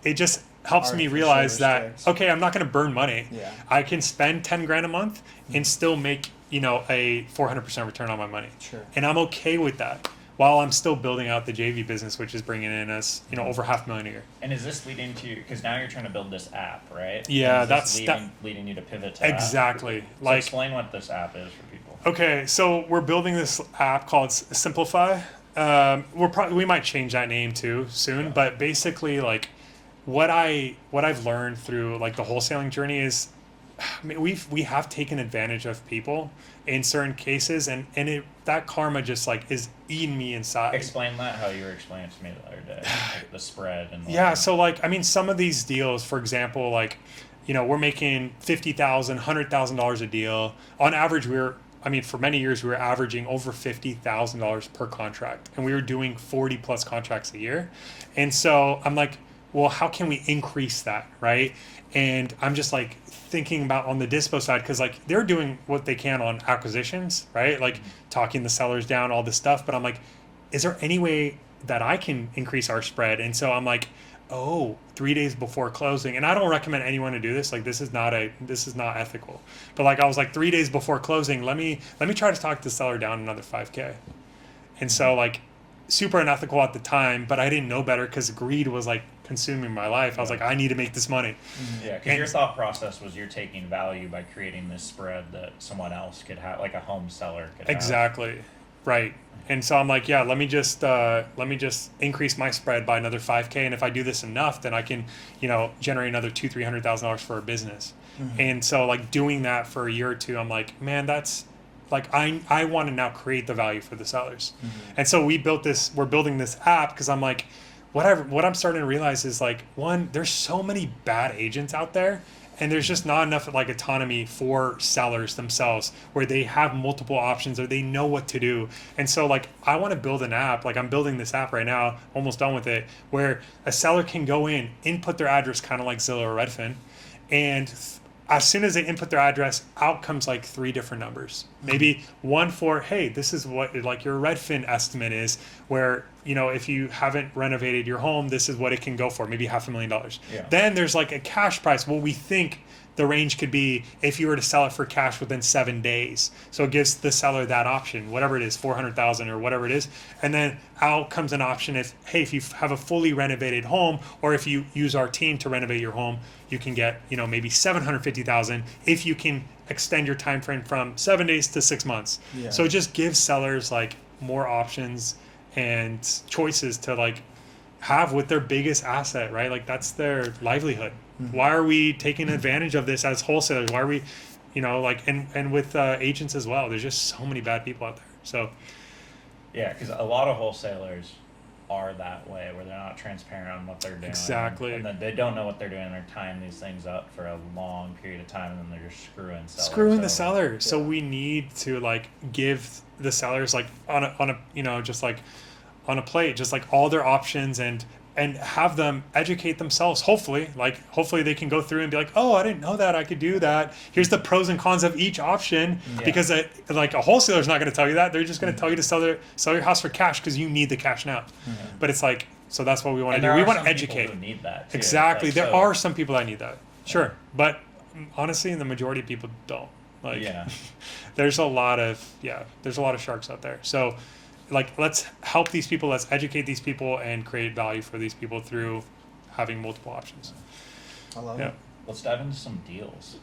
Speaker 3: it just helps me realize that, okay, I'm not going to burn money.
Speaker 2: Yeah.
Speaker 3: I can spend 10 grand a month and still make, a 400% return on my money.
Speaker 2: Sure.
Speaker 3: And I'm okay with that while I'm still building out the JV business, which is bringing in us, over $500,000 a year.
Speaker 4: And is this leading to, because now you're trying to build this app, right?
Speaker 3: Yeah,
Speaker 4: And is this leading you to pivot to that?
Speaker 3: Exactly.
Speaker 4: So explain what this app is for people.
Speaker 3: Okay, so we're building this app called Simplify. We might change that name too soon, but basically what I've learned through the wholesaling journey is I mean, we have taken advantage of people in certain cases, and that karma just like is eating me inside.
Speaker 4: Explain that how you were explaining to me the other day, like the spread and
Speaker 3: yeah. So like, I mean, some of these deals, for example, like, you know, we're making $50,000, $100,000 a deal. On average, for many years we were averaging over $50,000 per contract, and we were doing 40 plus contracts a year. And so I'm like, well, how can we increase that, right? And I'm just like thinking about on the dispo side, because like they're doing what they can on acquisitions, right? Like talking the sellers down, all this stuff. But I'm like, is there any way that I can increase our spread? And so I'm like, 3 days before closing, and I don't recommend anyone to do this. Like this is not ethical. But like I was like 3 days before closing, let me try to talk the seller down another $5,000. And so like super unethical at the time, but I didn't know better because greed was like consuming my life. I was like, I need to make this money.
Speaker 4: Yeah, because your thought process was you're taking value by creating this spread that someone else could have, like a home seller could have.
Speaker 3: Exactly. Right. And so I'm like, yeah, let me just increase my spread by another $5,000, and if I do this enough, then I can, you know, generate another $200,000-$300,000 for a business. And so like doing that for a year or two, I'm like, man, that's like I want to now create the value for the sellers. And so we're building this app because I'm like, what I'm starting to realize is like, one, there's so many bad agents out there. And there's just not enough like autonomy for sellers themselves where they have multiple options or they know what to do. And so like I want to build an app, like I'm building this app right now, almost done with it, where a seller can go in, input their address kind of like Zillow or Redfin, and as soon as they input their address, out comes like 3 different numbers. Maybe one for, hey, this is what like your Redfin estimate is, where, you know, if you haven't renovated your home, this is what it can go for, maybe $500,000. Yeah. Then there's like a cash price, what we think the range could be if you were to sell it for cash within 7 days. So it gives the seller that option, whatever it is, 400,000 or whatever it is. And then out comes an option if you have a fully renovated home, or if you use our team to renovate your home, you can get, you know, maybe 750,000 if you can extend your time frame from 7 days to 6 months. Yeah. So it just gives sellers like more options and choices to like have with their biggest asset, right? Like that's their livelihood. Why are we taking advantage of this as wholesalers? Why are we, you know, like, and with agents as well? There's just so many bad people out there. So,
Speaker 4: yeah, because a lot of wholesalers are that way, where they're not transparent on what they're doing.
Speaker 3: Exactly.
Speaker 4: And then they don't know what they're doing. They're tying these things up for a long period of time, and then they're just screwing
Speaker 3: the seller. Yeah. So we need to like give the sellers like on a you know, just like on a plate, just like all their options, and have them educate themselves. Hopefully they can go through and be like, oh, I didn't know that I could do that. Here's the pros and cons of each option. Yeah. Because like a wholesaler is not going to tell you that. They're just going to tell you to sell your house for cash because you need the cash now. But it's like, so that's what we want to do. We want to educate.
Speaker 4: Who need that too.
Speaker 3: Exactly. Like, there are some people that need that. Sure. But honestly, the majority of people don't. Like, yeah. there's a lot of sharks out there. So like, let's help these people, let's educate these people and create value for these people through having multiple options.
Speaker 2: I love it.
Speaker 4: Let's dive into some deals.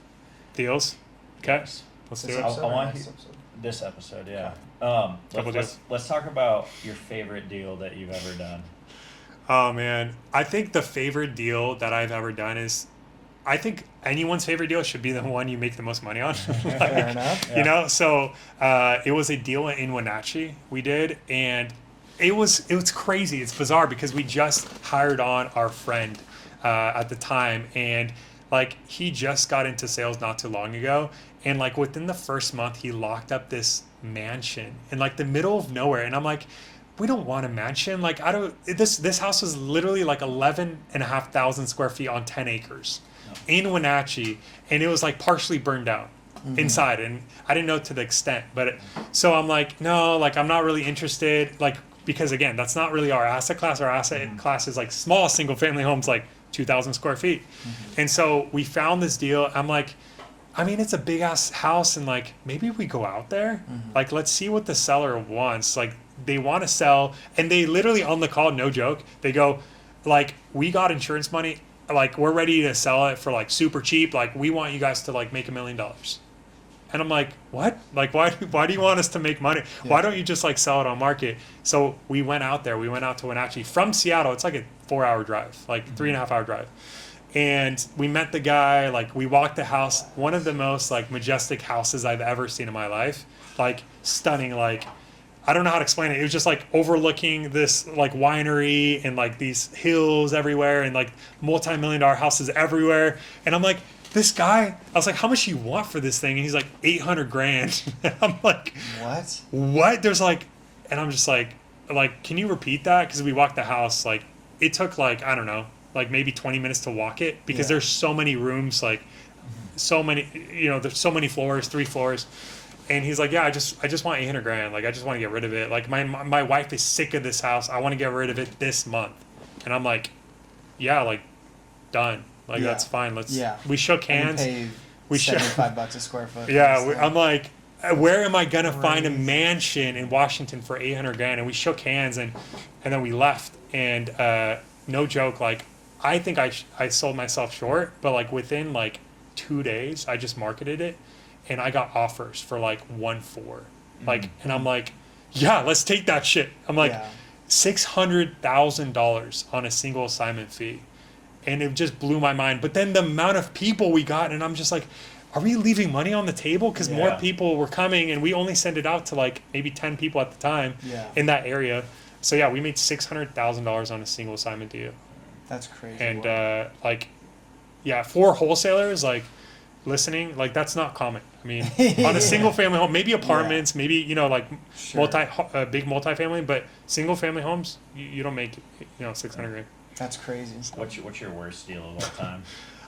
Speaker 3: Deals? Okay.
Speaker 4: Yes.
Speaker 3: Let's do it.
Speaker 4: This episode, yeah. Let's talk about your favorite deal that you've ever done.
Speaker 3: Oh, man. I think the favorite deal that I've ever done is, I think anyone's favorite deal should be the one you make the most money on.
Speaker 2: Fair enough. Yeah.
Speaker 3: You know, so it was a deal in Wenatchee we did, and it was crazy. It's bizarre because we just hired on our friend at the time, and like he just got into sales not too long ago, and like within the first month he locked up this mansion in like the middle of nowhere, and I'm like, we don't want a mansion. Like this house was literally like 11,500 square feet on 10 acres. In Wenatchee, and it was like partially burned out inside, and I didn't know to the extent, but so I'm like, no, like I'm not really interested, like, because again, that's not really our asset class. Our asset class is like small single family homes, like 2,000 square feet. And so we found this deal. I'm like, I mean, it's a big ass house, and like maybe we go out there, like let's see what the seller wants. Like they want to sell, and they literally on the call, no joke, they go like, we got insurance money, like we're ready to sell it for like super cheap, like we want you guys to like make $1 million. And I'm like, what? Like why do you want us to make money? Yeah. Why don't you just like sell it on market? So we went out to Wenatchee from Seattle. It's like a 4-hour drive, like 3.5-hour drive. And we met the guy, like we walked the house, one of the most like majestic houses I've ever seen in my life. Like stunning, like I don't know how to explain it. It was just like overlooking this like winery and like these hills everywhere and like multi-million-dollar houses everywhere. And I'm like, this guy, I was like, how much do you want for this thing? And he's like, 800 grand. And I'm like, what? There's like, and I'm just like, can you repeat that? Because we walked the house, like it took like, I don't know, like maybe 20 minutes to walk it because there's so many rooms, like so many, there's so many floors, 3 floors. And he's like, yeah, I just want 800 grand. Like, I just want to get rid of it. Like my wife is sick of this house. I want to get rid of it this month. And I'm like, yeah, like done. Like, that's fine. We shook hands.
Speaker 2: We $75 a square foot.
Speaker 3: Yeah. I'm like, where am I going to find a mansion in Washington for 800 grand? And we shook hands and then we left. And, no joke, like, I think I sold myself short, but like within like 2 days, I just marketed it and I got offers for like 1.4. Like, and I'm like, yeah, let's take that shit. I'm like, $600,000 on a single assignment fee. And it just blew my mind. But then the amount of people we got, and I'm just like, are we leaving money on the table? Because more people were coming, and we only sent it out to like maybe 10 people at the time in that area. So yeah, we made $600,000 on a single assignment deal.
Speaker 2: That's crazy.
Speaker 3: And for wholesalers like listening, like that's not common. I mean, on a single family home, maybe apartments, maybe like big multifamily, but single family homes, you don't make 600 grand.
Speaker 2: That's crazy.
Speaker 4: What's your worst deal of all time?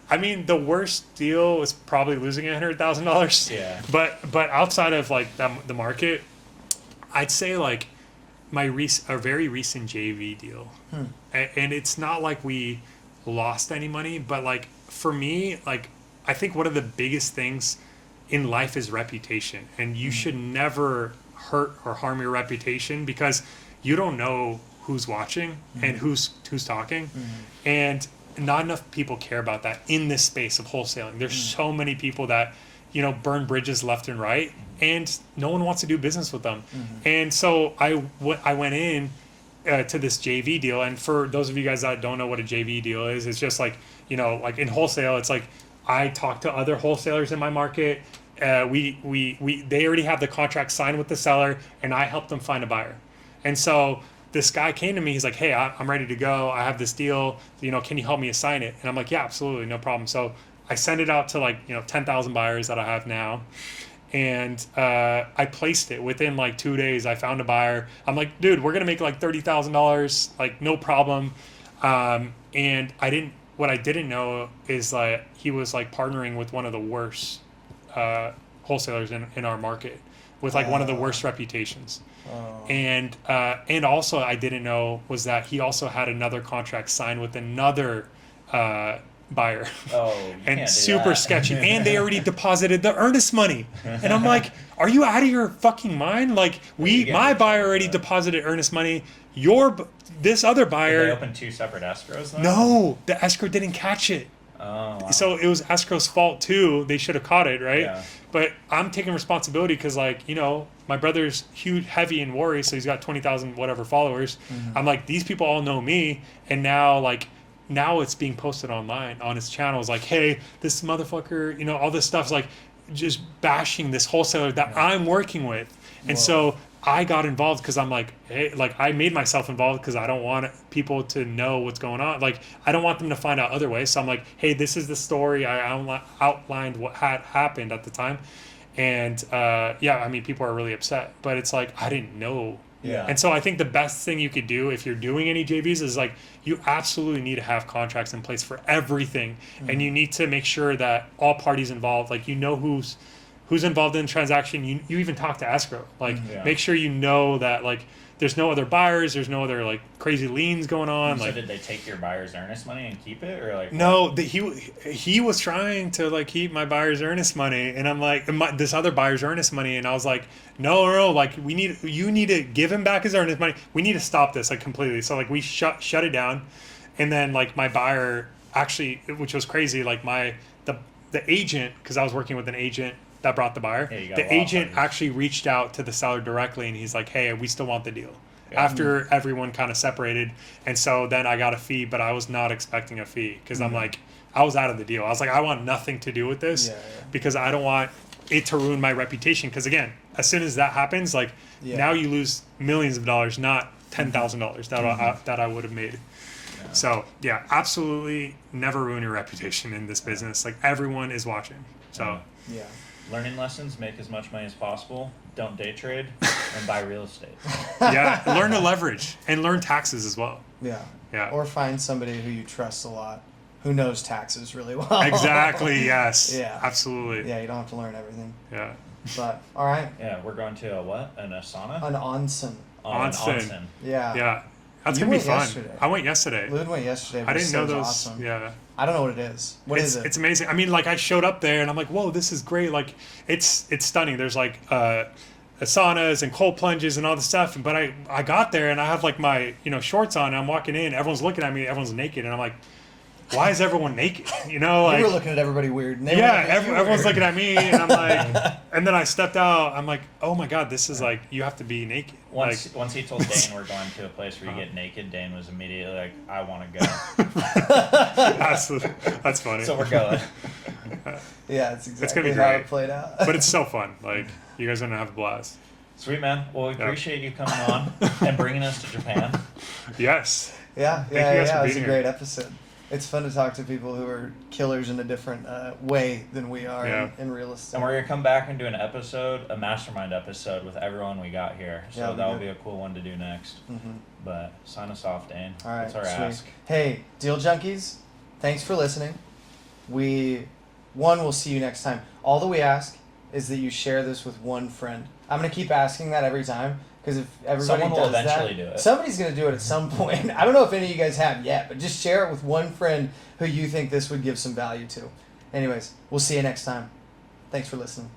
Speaker 3: I mean, the worst deal was probably losing $100,000.
Speaker 4: Yeah.
Speaker 3: But outside of like the market, I'd say like a very recent JV deal, and it's not like we lost any money, but like for me, like I think one of the biggest things in life is reputation, and you should never hurt or harm your reputation because you don't know who's watching and who's talking, and not enough people care about that in this space of wholesaling. There's so many people that burn bridges left and right, and no one wants to do business with them. And so I went in to this JV deal, and for those of you guys that don't know what a JV deal is, it's just like like in wholesale, it's like I talk to other wholesalers in my market. They already have the contract signed with the seller, and I help them find a buyer. And so this guy came to me. He's like, hey, I'm ready to go. I have this deal. Can you help me assign it? And I'm like, yeah, absolutely, no problem. So I sent it out to like 10,000 buyers that I have now, and I placed it within like 2 days. I found a buyer. I'm like, dude, we're gonna make like $30,000, like no problem. And what I didn't know is like he was like partnering with one of the worst wholesalers in our market with like one of the worst reputations. And also I didn't know was that he also had another contract signed with another buyer. And super sketchy. And they already deposited the earnest money. And I'm like, are you out of your fucking mind? Like my buyer already deposited earnest money. This other buyer.
Speaker 4: Did they open 2 separate escrows though?
Speaker 3: No, the escrow didn't catch it.
Speaker 4: Oh, wow.
Speaker 3: So it was escrow's fault too. They should have caught it, right?
Speaker 4: Yeah.
Speaker 3: But I'm taking responsibility because, like, my brother's huge, heavy in worry, so he's got 20,000 whatever followers. I'm like, these people all know me, and now it's being posted online on his channels. Like, hey, this motherfucker, all this stuff's like just bashing this wholesaler that I'm working with, and so I got involved because I'm like, hey, like I made myself involved because I don't want people to know what's going on. Like I don't want them to find out other ways. So I'm like, hey, this is the story. I outlined what had happened at the time. And I mean, people are really upset, but it's like, I didn't know.
Speaker 4: Yeah.
Speaker 3: And so I think the best thing you could do if you're doing any JVs is like, you absolutely need to have contracts in place for everything. And you need to make sure that all parties involved, like, who's involved in the transaction. You even talk to escrow, like make sure that like there's no other buyers, there's no other like crazy liens going on.
Speaker 4: So
Speaker 3: like,
Speaker 4: did they take your buyer's earnest money and keep it, or like?
Speaker 3: No, he was trying to like keep my buyer's earnest money, and I'm like this other buyer's earnest money, and I was like, no, like you need to give him back his earnest money. We need to stop this like completely. So like we shut it down, and then like my buyer actually, which was crazy, like the agent, because I was working with an agent that brought the buyer. The agent actually reached out to the seller directly, and he's like, hey, we still want the deal. After everyone kind of separated. And so then I got a fee, but I was not expecting a fee because I'm like, I was out of the deal. I was like, I want nothing to do with this because I don't want it to ruin my reputation. Because again, as soon as that happens, like now you lose millions of dollars, not $10,000 that I would have made. Yeah. So yeah, absolutely never ruin your reputation in this business. Like everyone is watching. So
Speaker 2: yeah.
Speaker 4: Learning lessons: make as much money as possible. Don't day trade and buy real estate.
Speaker 3: Yeah, learn to leverage and learn taxes as well.
Speaker 2: Yeah.
Speaker 3: Yeah.
Speaker 2: Or find somebody who you trust a lot, who knows taxes really well.
Speaker 3: Exactly. Yes.
Speaker 2: Yeah.
Speaker 3: Absolutely.
Speaker 2: Yeah, you don't have to learn everything.
Speaker 3: Yeah.
Speaker 2: But all right.
Speaker 4: Yeah, we're going to a what? An asana?
Speaker 2: An onsen.
Speaker 3: Onsen.
Speaker 2: Yeah.
Speaker 3: Yeah. That's
Speaker 2: You
Speaker 3: gonna be
Speaker 2: went
Speaker 3: fun.
Speaker 2: yesterday.
Speaker 3: I went yesterday.
Speaker 2: Lud went yesterday.
Speaker 3: I didn't know those.
Speaker 2: Awesome.
Speaker 3: Yeah.
Speaker 2: I don't know what it is. What is it?
Speaker 3: It's amazing. I mean, like I showed up there and I'm like, whoa, this is great. Like it's stunning. There's like saunas and cold plunges and all this stuff. But I got there and I have like my shorts on. And I'm walking in. Everyone's looking at me. Everyone's naked, and I'm like, why is everyone naked? Like,
Speaker 2: you were looking at everybody weird. And
Speaker 3: everyone's looking at me, and I'm like, and then I stepped out. I'm like, oh my god, this is like you have to be naked.
Speaker 4: Once he told Dane we're going to a place where you get naked, Dane was immediately like, I want to go.
Speaker 3: That's funny.
Speaker 4: So we're going.
Speaker 2: Yeah, it's exactly
Speaker 3: it's gonna be
Speaker 2: how
Speaker 3: great.
Speaker 2: it played out.
Speaker 3: But it's so fun. Like you guys are gonna have a blast.
Speaker 4: Sweet, man. Well, we appreciate you coming on and bringing us to Japan.
Speaker 3: Yes.
Speaker 2: Yeah.
Speaker 3: Thank you guys for
Speaker 2: It was
Speaker 3: being
Speaker 2: a
Speaker 3: here.
Speaker 2: great episode. It's fun to talk to people who are killers in a different way than we are in real estate.
Speaker 4: And we're going to come back and do a mastermind episode with everyone we got here. So that'll be a cool one to do next. Mm-hmm. But sign us off, Dane.
Speaker 2: All right,
Speaker 4: that's our
Speaker 2: sweet.
Speaker 4: ask.
Speaker 2: Hey, Deal Junkies, thanks for listening. We'll see you next time. All that we ask is that you share this with one friend. I'm going to keep asking that every time. Because if everybody
Speaker 4: Someone will
Speaker 2: does
Speaker 4: eventually
Speaker 2: that,
Speaker 4: do it.
Speaker 2: Somebody's going to do it at some point. I don't know if any of you guys have yet, but just share it with one friend who you think this would give some value to. Anyways, we'll see you next time. Thanks for listening.